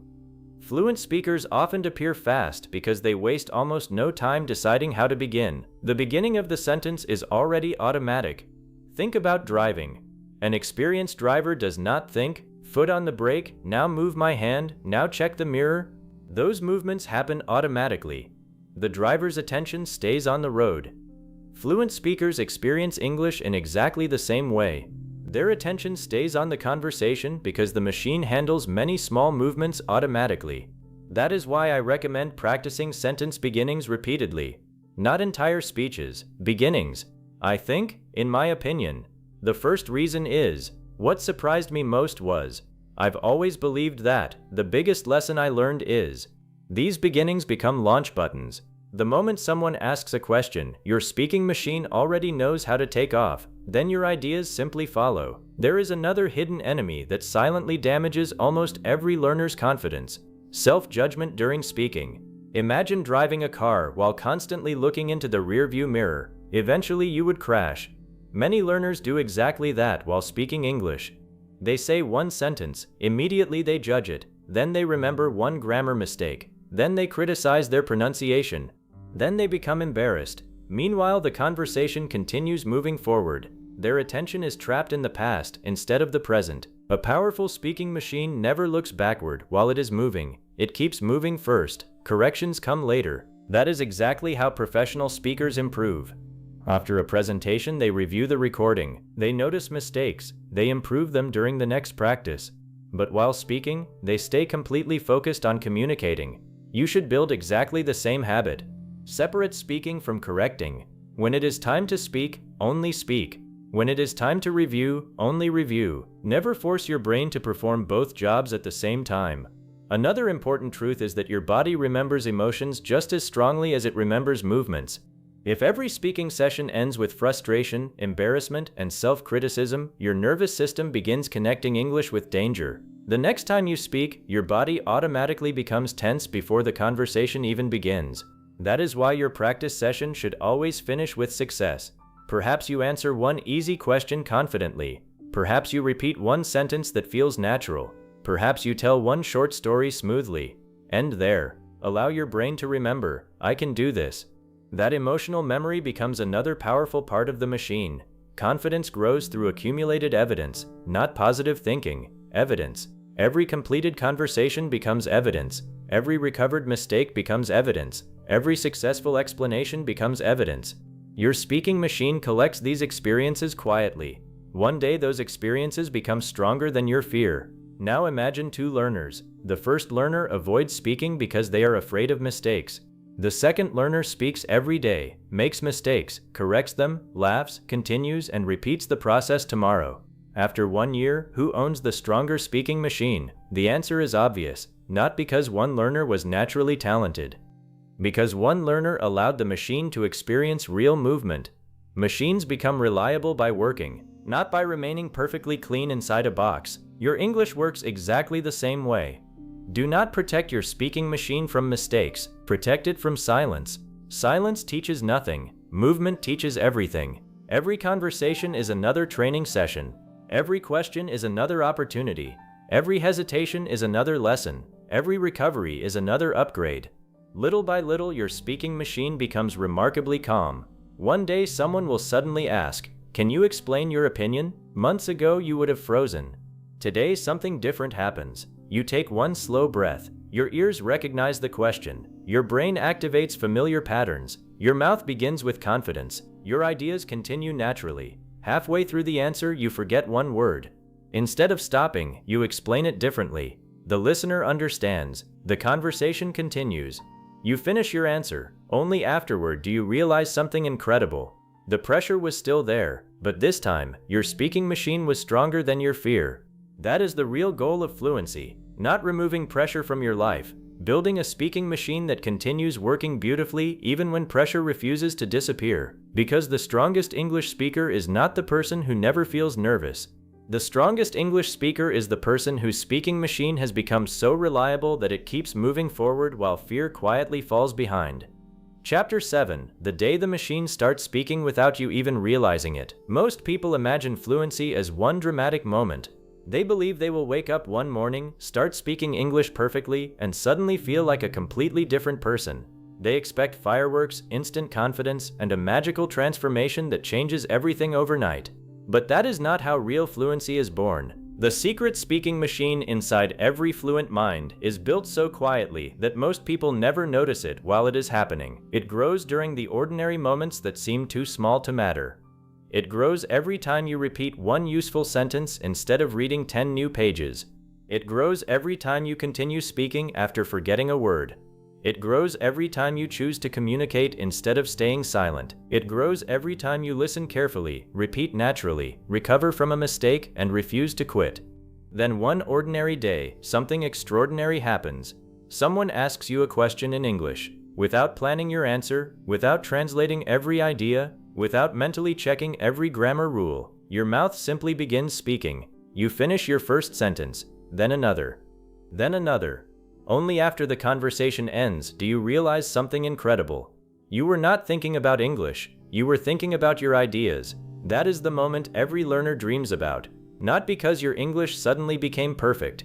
Fluent speakers often appear fast because they waste almost no time deciding how to begin. The beginning of the sentence is already automatic. Think about driving. An experienced driver does not think, foot on the brake, now move my hand, now check the mirror. Those movements happen automatically. The driver's attention stays on the road. Fluent speakers experience English in exactly the same way. Their attention stays on the conversation because the machine handles many small movements automatically. That is why I recommend practicing sentence beginnings repeatedly. Not entire speeches, beginnings. I think, in my opinion. The first reason is, what surprised me most was, I've always believed that, the biggest lesson I learned is, these beginnings become launch buttons. The moment someone asks a question, your speaking machine already knows how to take off. Then your ideas simply follow. There is another hidden enemy that silently damages almost every learner's confidence: self-judgment during speaking. Imagine driving a car while constantly looking into the rearview mirror. Eventually you would crash. Many learners do exactly that while speaking English. They say one sentence, immediately they judge it, then they remember one grammar mistake, then they criticize their pronunciation, then they become embarrassed. Meanwhile, the conversation continues moving forward. Their attention is trapped in the past instead of the present. A powerful speaking machine never looks backward while it is moving. It keeps moving first. Corrections come later. That is exactly how professional speakers improve. After a presentation, they review the recording. They notice mistakes. They improve them during the next practice. But while speaking, they stay completely focused on communicating. You should build exactly the same habit. Separate speaking from correcting. When it is time to speak, only speak. When it is time to review, only review. Never force your brain to perform both jobs at the same time. Another important truth is that your body remembers emotions just as strongly as it remembers movements. If every speaking session ends with frustration, embarrassment, and self-criticism, your nervous system begins connecting English with danger. The next time you speak, your body automatically becomes tense before the conversation even begins. That is why your practice session should always finish with success. Perhaps you answer one easy question confidently. Perhaps you repeat one sentence that feels natural. Perhaps you tell one short story smoothly. End there. Allow your brain to remember, I can do this. That emotional memory becomes another powerful part of the machine. Confidence grows through accumulated evidence, not positive thinking. Evidence. Every completed conversation becomes evidence. Every recovered mistake becomes evidence. Every successful explanation becomes evidence. Your speaking machine collects these experiences quietly. One day those experiences become stronger than your fear. Now imagine two learners. The first learner avoids speaking because they are afraid of mistakes. The second learner speaks every day, makes mistakes, corrects them, laughs, continues, and repeats the process tomorrow. After 1 year, who owns the stronger speaking machine? The answer is obvious. Not because one learner was naturally talented. Because one learner allowed the machine to experience real movement. Machines become reliable by working, not by remaining perfectly clean inside a box. Your English works exactly the same way. Do not protect your speaking machine from mistakes. Protect it from silence. Silence teaches nothing. Movement teaches everything. Every conversation is another training session. Every question is another opportunity. Every hesitation is another lesson. Every recovery is another upgrade. Little by little, your speaking machine becomes remarkably calm. One day someone will suddenly ask, "Can you explain your opinion?" Months ago you would have frozen. Today something different happens. You take one slow breath. Your ears recognize the question. Your brain activates familiar patterns. Your mouth begins with confidence. Your ideas continue naturally. Halfway through the answer, you forget one word. Instead of stopping, you explain it differently. The listener understands. The conversation continues. You finish your answer. Only afterward do you realize something incredible. The pressure was still there, but this time, your speaking machine was stronger than your fear. That is the real goal of fluency. Not removing pressure from your life, building a speaking machine that continues working beautifully even when pressure refuses to disappear. Because the strongest English speaker is not the person who never feels nervous. The strongest English speaker is the person whose speaking machine has become so reliable that it keeps moving forward while fear quietly falls behind. Chapter 7. The day the machine starts speaking without you even realizing it. Most people imagine fluency as one dramatic moment. They believe they will wake up one morning, start speaking English perfectly, and suddenly feel like a completely different person. They expect fireworks, instant confidence, and a magical transformation that changes everything overnight. But that is not how real fluency is born. The secret speaking machine inside every fluent mind is built so quietly that most people never notice it while it is happening. It grows during the ordinary moments that seem too small to matter. It grows every time you repeat one useful sentence instead of reading 10 new pages. It grows every time you continue speaking after forgetting a word. It grows every time you choose to communicate instead of staying silent. It grows every time you listen carefully, repeat naturally, recover from a mistake, and refuse to quit. Then one ordinary day, something extraordinary happens. Someone asks you a question in English. Without planning your answer, without translating every idea, without mentally checking every grammar rule, your mouth simply begins speaking. You finish your first sentence, then another, then another. Only after the conversation ends do you realize something incredible. You were not thinking about English, you were thinking about your ideas. That is the moment every learner dreams about. Not because your English suddenly became perfect,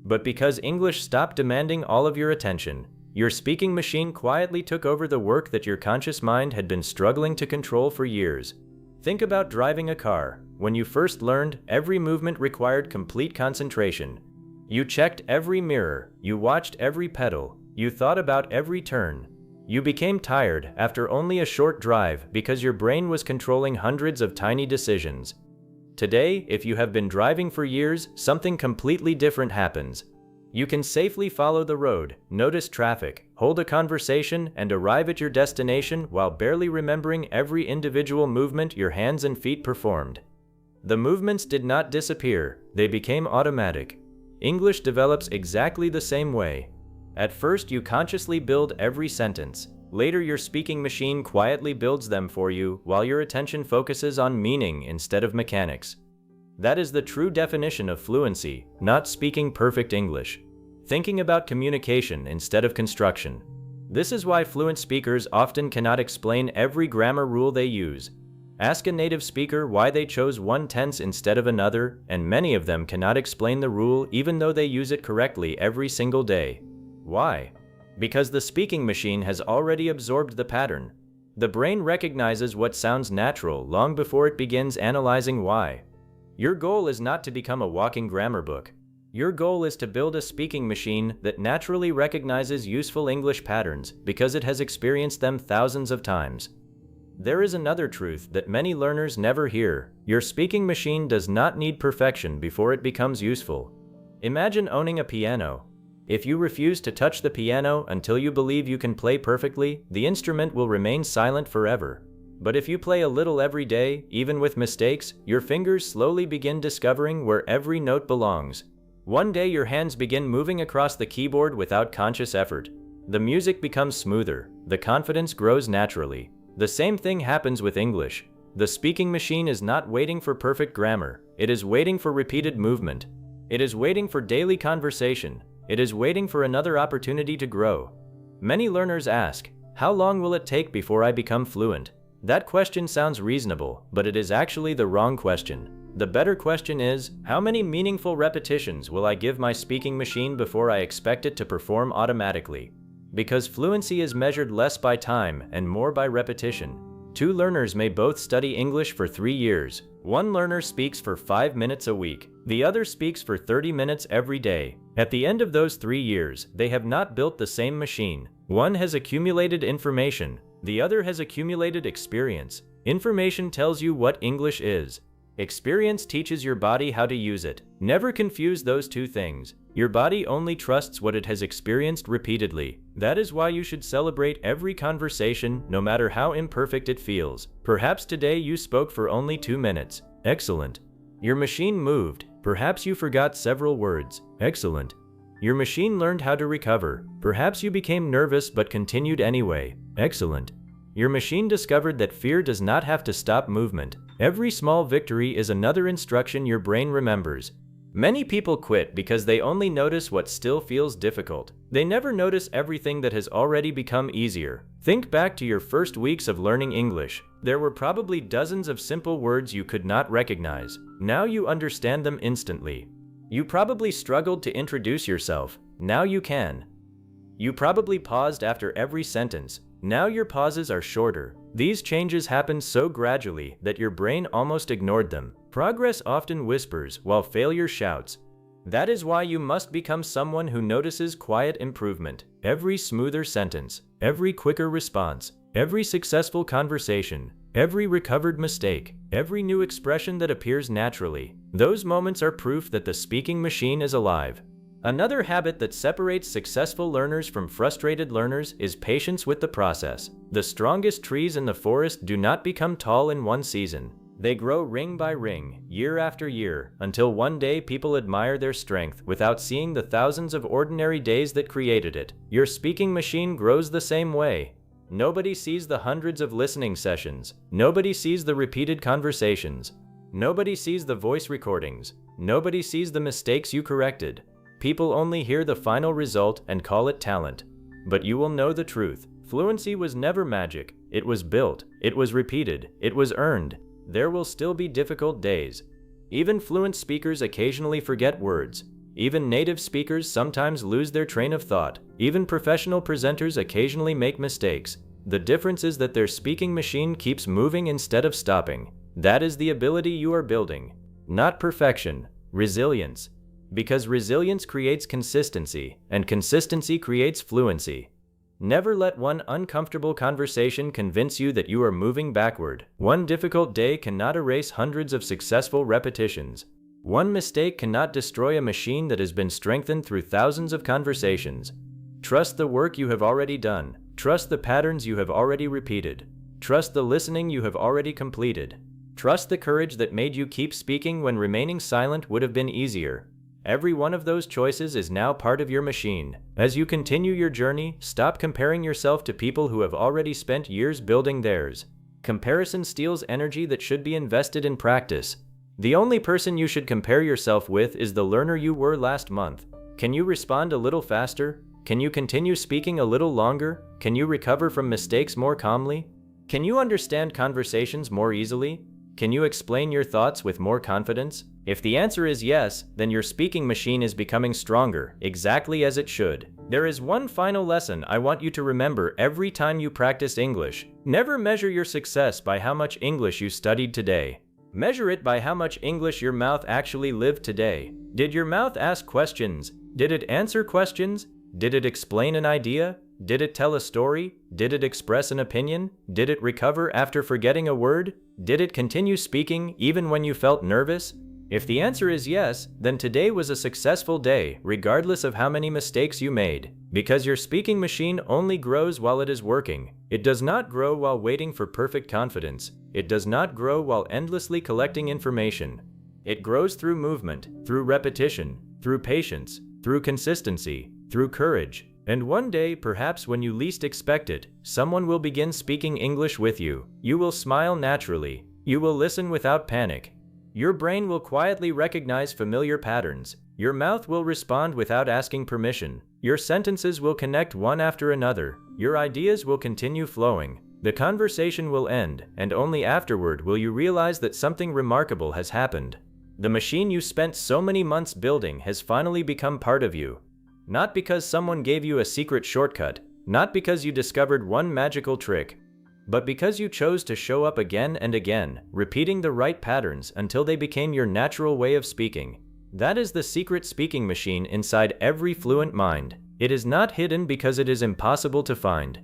but because English stopped demanding all of your attention. Your speaking machine quietly took over the work that your conscious mind had been struggling to control for years. Think about driving a car. When you first learned, every movement required complete concentration. You checked every mirror, you watched every pedal, you thought about every turn. You became tired after only a short drive because your brain was controlling hundreds of tiny decisions. Today, if you have been driving for years, something completely different happens. You can safely follow the road, notice traffic, hold a conversation, and arrive at your destination while barely remembering every individual movement your hands and feet performed. The movements did not disappear, they became automatic. English develops exactly the same way. At first, you consciously build every sentence. Later, your speaking machine quietly builds them for you while your attention focuses on meaning instead of mechanics. That is the true definition of fluency, not speaking perfect English. Thinking about communication instead of construction. This is why fluent speakers often cannot explain every grammar rule they use. Ask a native speaker why they chose one tense instead of another, and many of them cannot explain the rule even though they use it correctly every single day. Why? Because the speaking machine has already absorbed the pattern. The brain recognizes what sounds natural long before it begins analyzing why. Your goal is not to become a walking grammar book. Your goal is to build a speaking machine that naturally recognizes useful English patterns because it has experienced them thousands of times. There is another truth that many learners never hear. Your speaking machine does not need perfection before it becomes useful. Imagine owning a piano. If you refuse to touch the piano until you believe you can play perfectly, the instrument will remain silent forever. But if you play a little every day, even with mistakes, your fingers slowly begin discovering where every note belongs. One day your hands begin moving across the keyboard without conscious effort. The music becomes smoother, the confidence grows naturally. The same thing happens with English. The speaking machine is not waiting for perfect grammar. It is waiting for repeated movement. It is waiting for daily conversation. It is waiting for another opportunity to grow. Many learners ask, how long will it take before I become fluent? That question sounds reasonable, but it is actually the wrong question. The better question is, how many meaningful repetitions will I give my speaking machine before I expect it to perform automatically? Because fluency is measured less by time and more by repetition. Two learners may both study English for 3 years. One learner speaks for 5 minutes a week. The other speaks for 30 minutes every day. At the end of those 3 years, they have not built the same machine. One has accumulated information. The other has accumulated experience. Information tells you what English is. Experience teaches your body how to use it. Never confuse those two things. Your body only trusts what it has experienced repeatedly. That is why you should celebrate every conversation, no matter how imperfect it feels. Perhaps today you spoke for only 2 minutes. Excellent. Your machine moved. Perhaps you forgot several words. Excellent. Your machine learned how to recover. Perhaps you became nervous but continued anyway. Excellent. Your machine discovered that fear does not have to stop movement. Every small victory is another instruction your brain remembers. Many people quit because they only notice what still feels difficult. They never notice everything that has already become easier. Think back to your first weeks of learning English. There were probably dozens of simple words you could not recognize. Now you understand them instantly. You probably struggled to introduce yourself. Now you can. You probably paused after every sentence. Now your pauses are shorter. These changes happened so gradually that your brain almost ignored them. Progress often whispers while failure shouts. That is why you must become someone who notices quiet improvement. Every smoother sentence, every quicker response, every successful conversation, every recovered mistake, every new expression that appears naturally. Those moments are proof that the speaking machine is alive. Another habit that separates successful learners from frustrated learners is patience with the process. The strongest trees in the forest do not become tall in one season. They grow ring by ring, year after year, until one day people admire their strength without seeing the thousands of ordinary days that created it. Your speaking machine grows the same way. Nobody sees the hundreds of listening sessions. Nobody sees the repeated conversations. Nobody sees the voice recordings. Nobody sees the mistakes you corrected. People only hear the final result and call it talent. But you will know the truth. Fluency was never magic. It was built. It was repeated. It was earned. There will still be difficult days. Even fluent speakers occasionally forget words. Even native speakers sometimes lose their train of thought. Even professional presenters occasionally make mistakes. The difference is that their speaking machine keeps moving instead of stopping. That is the ability you are building. Not perfection, resilience. Because resilience creates consistency, and consistency creates fluency. Never let one uncomfortable conversation convince you that you are moving backward. One difficult day cannot erase hundreds of successful repetitions. One mistake cannot destroy a machine that has been strengthened through thousands of conversations. Trust the work you have already done. Trust the patterns you have already repeated. Trust the listening you have already completed. Trust the courage that made you keep speaking when remaining silent would have been easier. Every one of those choices is now part of your machine. As you continue your journey, stop comparing yourself to people who have already spent years building theirs. Comparison steals energy that should be invested in practice. The only person you should compare yourself with is the learner you were last month. Can you respond a little faster? Can you continue speaking a little longer? Can you recover from mistakes more calmly? Can you understand conversations more easily? Can you explain your thoughts with more confidence? If the answer is yes, then your speaking machine is becoming stronger, exactly as it should. There is one final lesson I want you to remember every time you practice English. Never measure your success by how much English you studied today. Measure it by how much English your mouth actually lived today. Did your mouth ask questions? Did it answer questions? Did it explain an idea? Did it tell a story? Did it express an opinion? Did it recover after forgetting a word? Did it continue speaking even when you felt nervous? If the answer is yes, then today was a successful day, regardless of how many mistakes you made. Because your speaking machine only grows while it is working. It does not grow while waiting for perfect confidence. It does not grow while endlessly collecting information. It grows through movement, through repetition, through patience, through consistency, through courage. And one day, perhaps when you least expect it, someone will begin speaking English with you. You will smile naturally. You will listen without panic. Your brain will quietly recognize familiar patterns. Your mouth will respond without asking permission. Your sentences will connect one after another. Your ideas will continue flowing. The conversation will end, and only afterward will you realize that something remarkable has happened. The machine you spent so many months building has finally become part of you. Not because someone gave you a secret shortcut, not because you discovered one magical trick, but because you chose to show up again and again, repeating the right patterns until they became your natural way of speaking. That is the secret speaking machine inside every fluent mind. It is not hidden because it is impossible to find.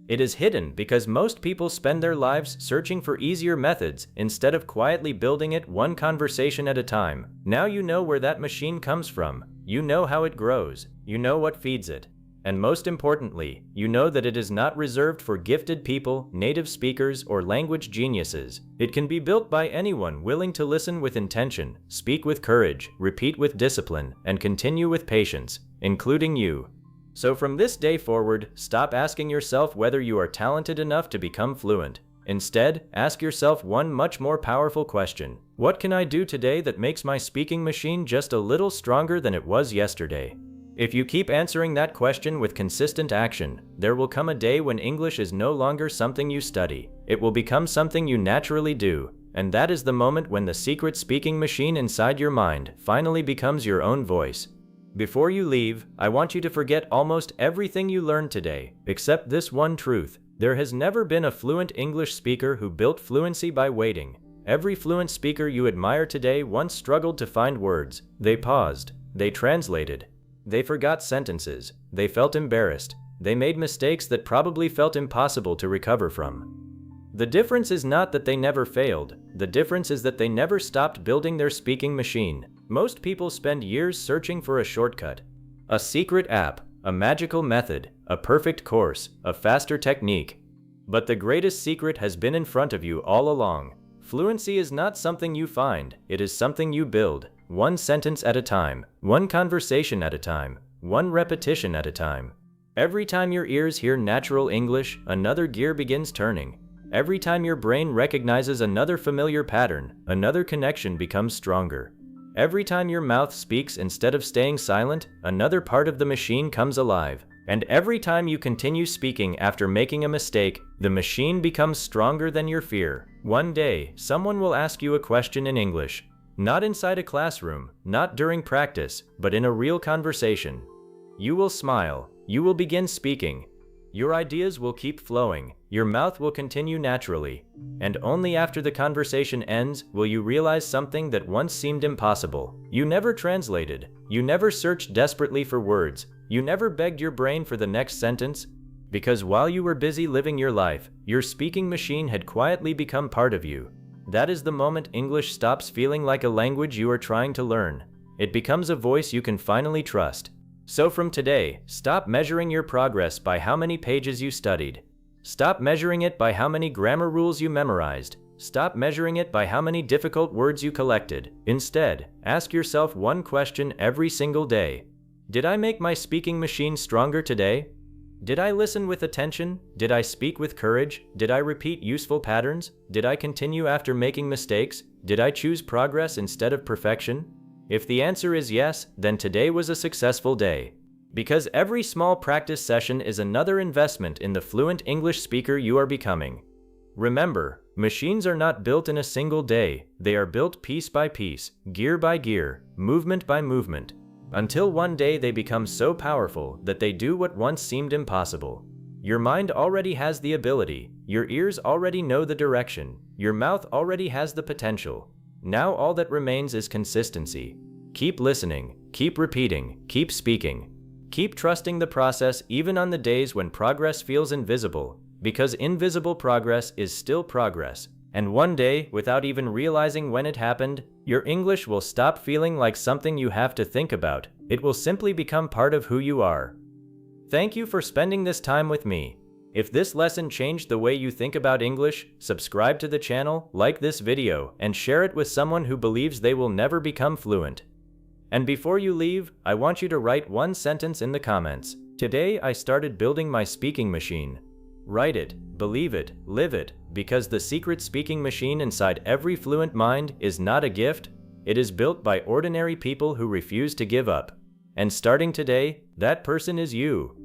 It is hidden because most people spend their lives searching for easier methods instead of quietly building it one conversation at a time. Now you know where that machine comes from. You know how it grows. You know what feeds it. And most importantly, you know that it is not reserved for gifted people, native speakers, or language geniuses. It can be built by anyone willing to listen with intention, speak with courage, repeat with discipline, and continue with patience, including you. So from this day forward, stop asking yourself whether you are talented enough to become fluent. Instead, ask yourself one much more powerful question. What can I do today that makes my speaking machine just a little stronger than it was yesterday? If you keep answering that question with consistent action, there will come a day when English is no longer something you study. It will become something you naturally do. And that is the moment when the secret speaking machine inside your mind finally becomes your own voice. Before you leave, I want you to forget almost everything you learned today, except this one truth. There has never been a fluent English speaker who built fluency by waiting. Every fluent speaker you admire today once struggled to find words. They paused. They translated. They forgot sentences. They felt embarrassed. They made mistakes that probably felt impossible to recover from. The difference is not that they never failed. The difference is that they never stopped building their speaking machine. Most people spend years searching for a shortcut, a secret app, a magical method, a perfect course, a faster technique. But the greatest secret has been in front of you all along. Fluency is not something you find. It is something you build. One sentence at a time, one conversation at a time, one repetition at a time. Every time your ears hear natural English, another gear begins turning. Every time your brain recognizes another familiar pattern, another connection becomes stronger. Every time your mouth speaks instead of staying silent, another part of the machine comes alive. And every time you continue speaking after making a mistake, the machine becomes stronger than your fear. One day, someone will ask you a question in English. Not inside a classroom, not during practice, but in a real conversation. You will smile. You will begin speaking. Your ideas will keep flowing. Your mouth will continue naturally. And only after the conversation ends will you realize something that once seemed impossible. You never translated. You never searched desperately for words. You never begged your brain for the next sentence. Because while you were busy living your life, your speaking machine had quietly become part of you. That is the moment English stops feeling like a language you are trying to learn. It becomes a voice you can finally trust. So from today, stop measuring your progress by how many pages you studied. Stop measuring it by how many grammar rules you memorized. Stop measuring it by how many difficult words you collected. Instead, ask yourself one question every single day. Did I make my speaking machine stronger today? Did I listen with attention? Did I speak with courage? Did I repeat useful patterns? Did I continue after making mistakes? Did I choose progress instead of perfection? If the answer is yes, then today was a successful day. Because every small practice session is another investment in the fluent English speaker you are becoming. Remember, machines are not built in a single day. They are built piece by piece, gear by gear, movement by movement. Until one day they become so powerful that they do what once seemed impossible. Your mind already has the ability, your ears already know the direction, your mouth already has the potential. Now all that remains is consistency. Keep listening, keep repeating, keep speaking. Keep trusting the process even on the days when progress feels invisible, because invisible progress is still progress. And one day, without even realizing when it happened, your English will stop feeling like something you have to think about. It will simply become part of who you are. Thank you for spending this time with me. If this lesson changed the way you think about English, subscribe to the channel, like this video, and share it with someone who believes they will never become fluent. And before you leave, I want you to write one sentence in the comments. Today I started building my speaking machine. Write it, believe it, live it, because the secret speaking machine inside every fluent mind is not a gift, it is built by ordinary people who refuse to give up. And starting today, that person is you.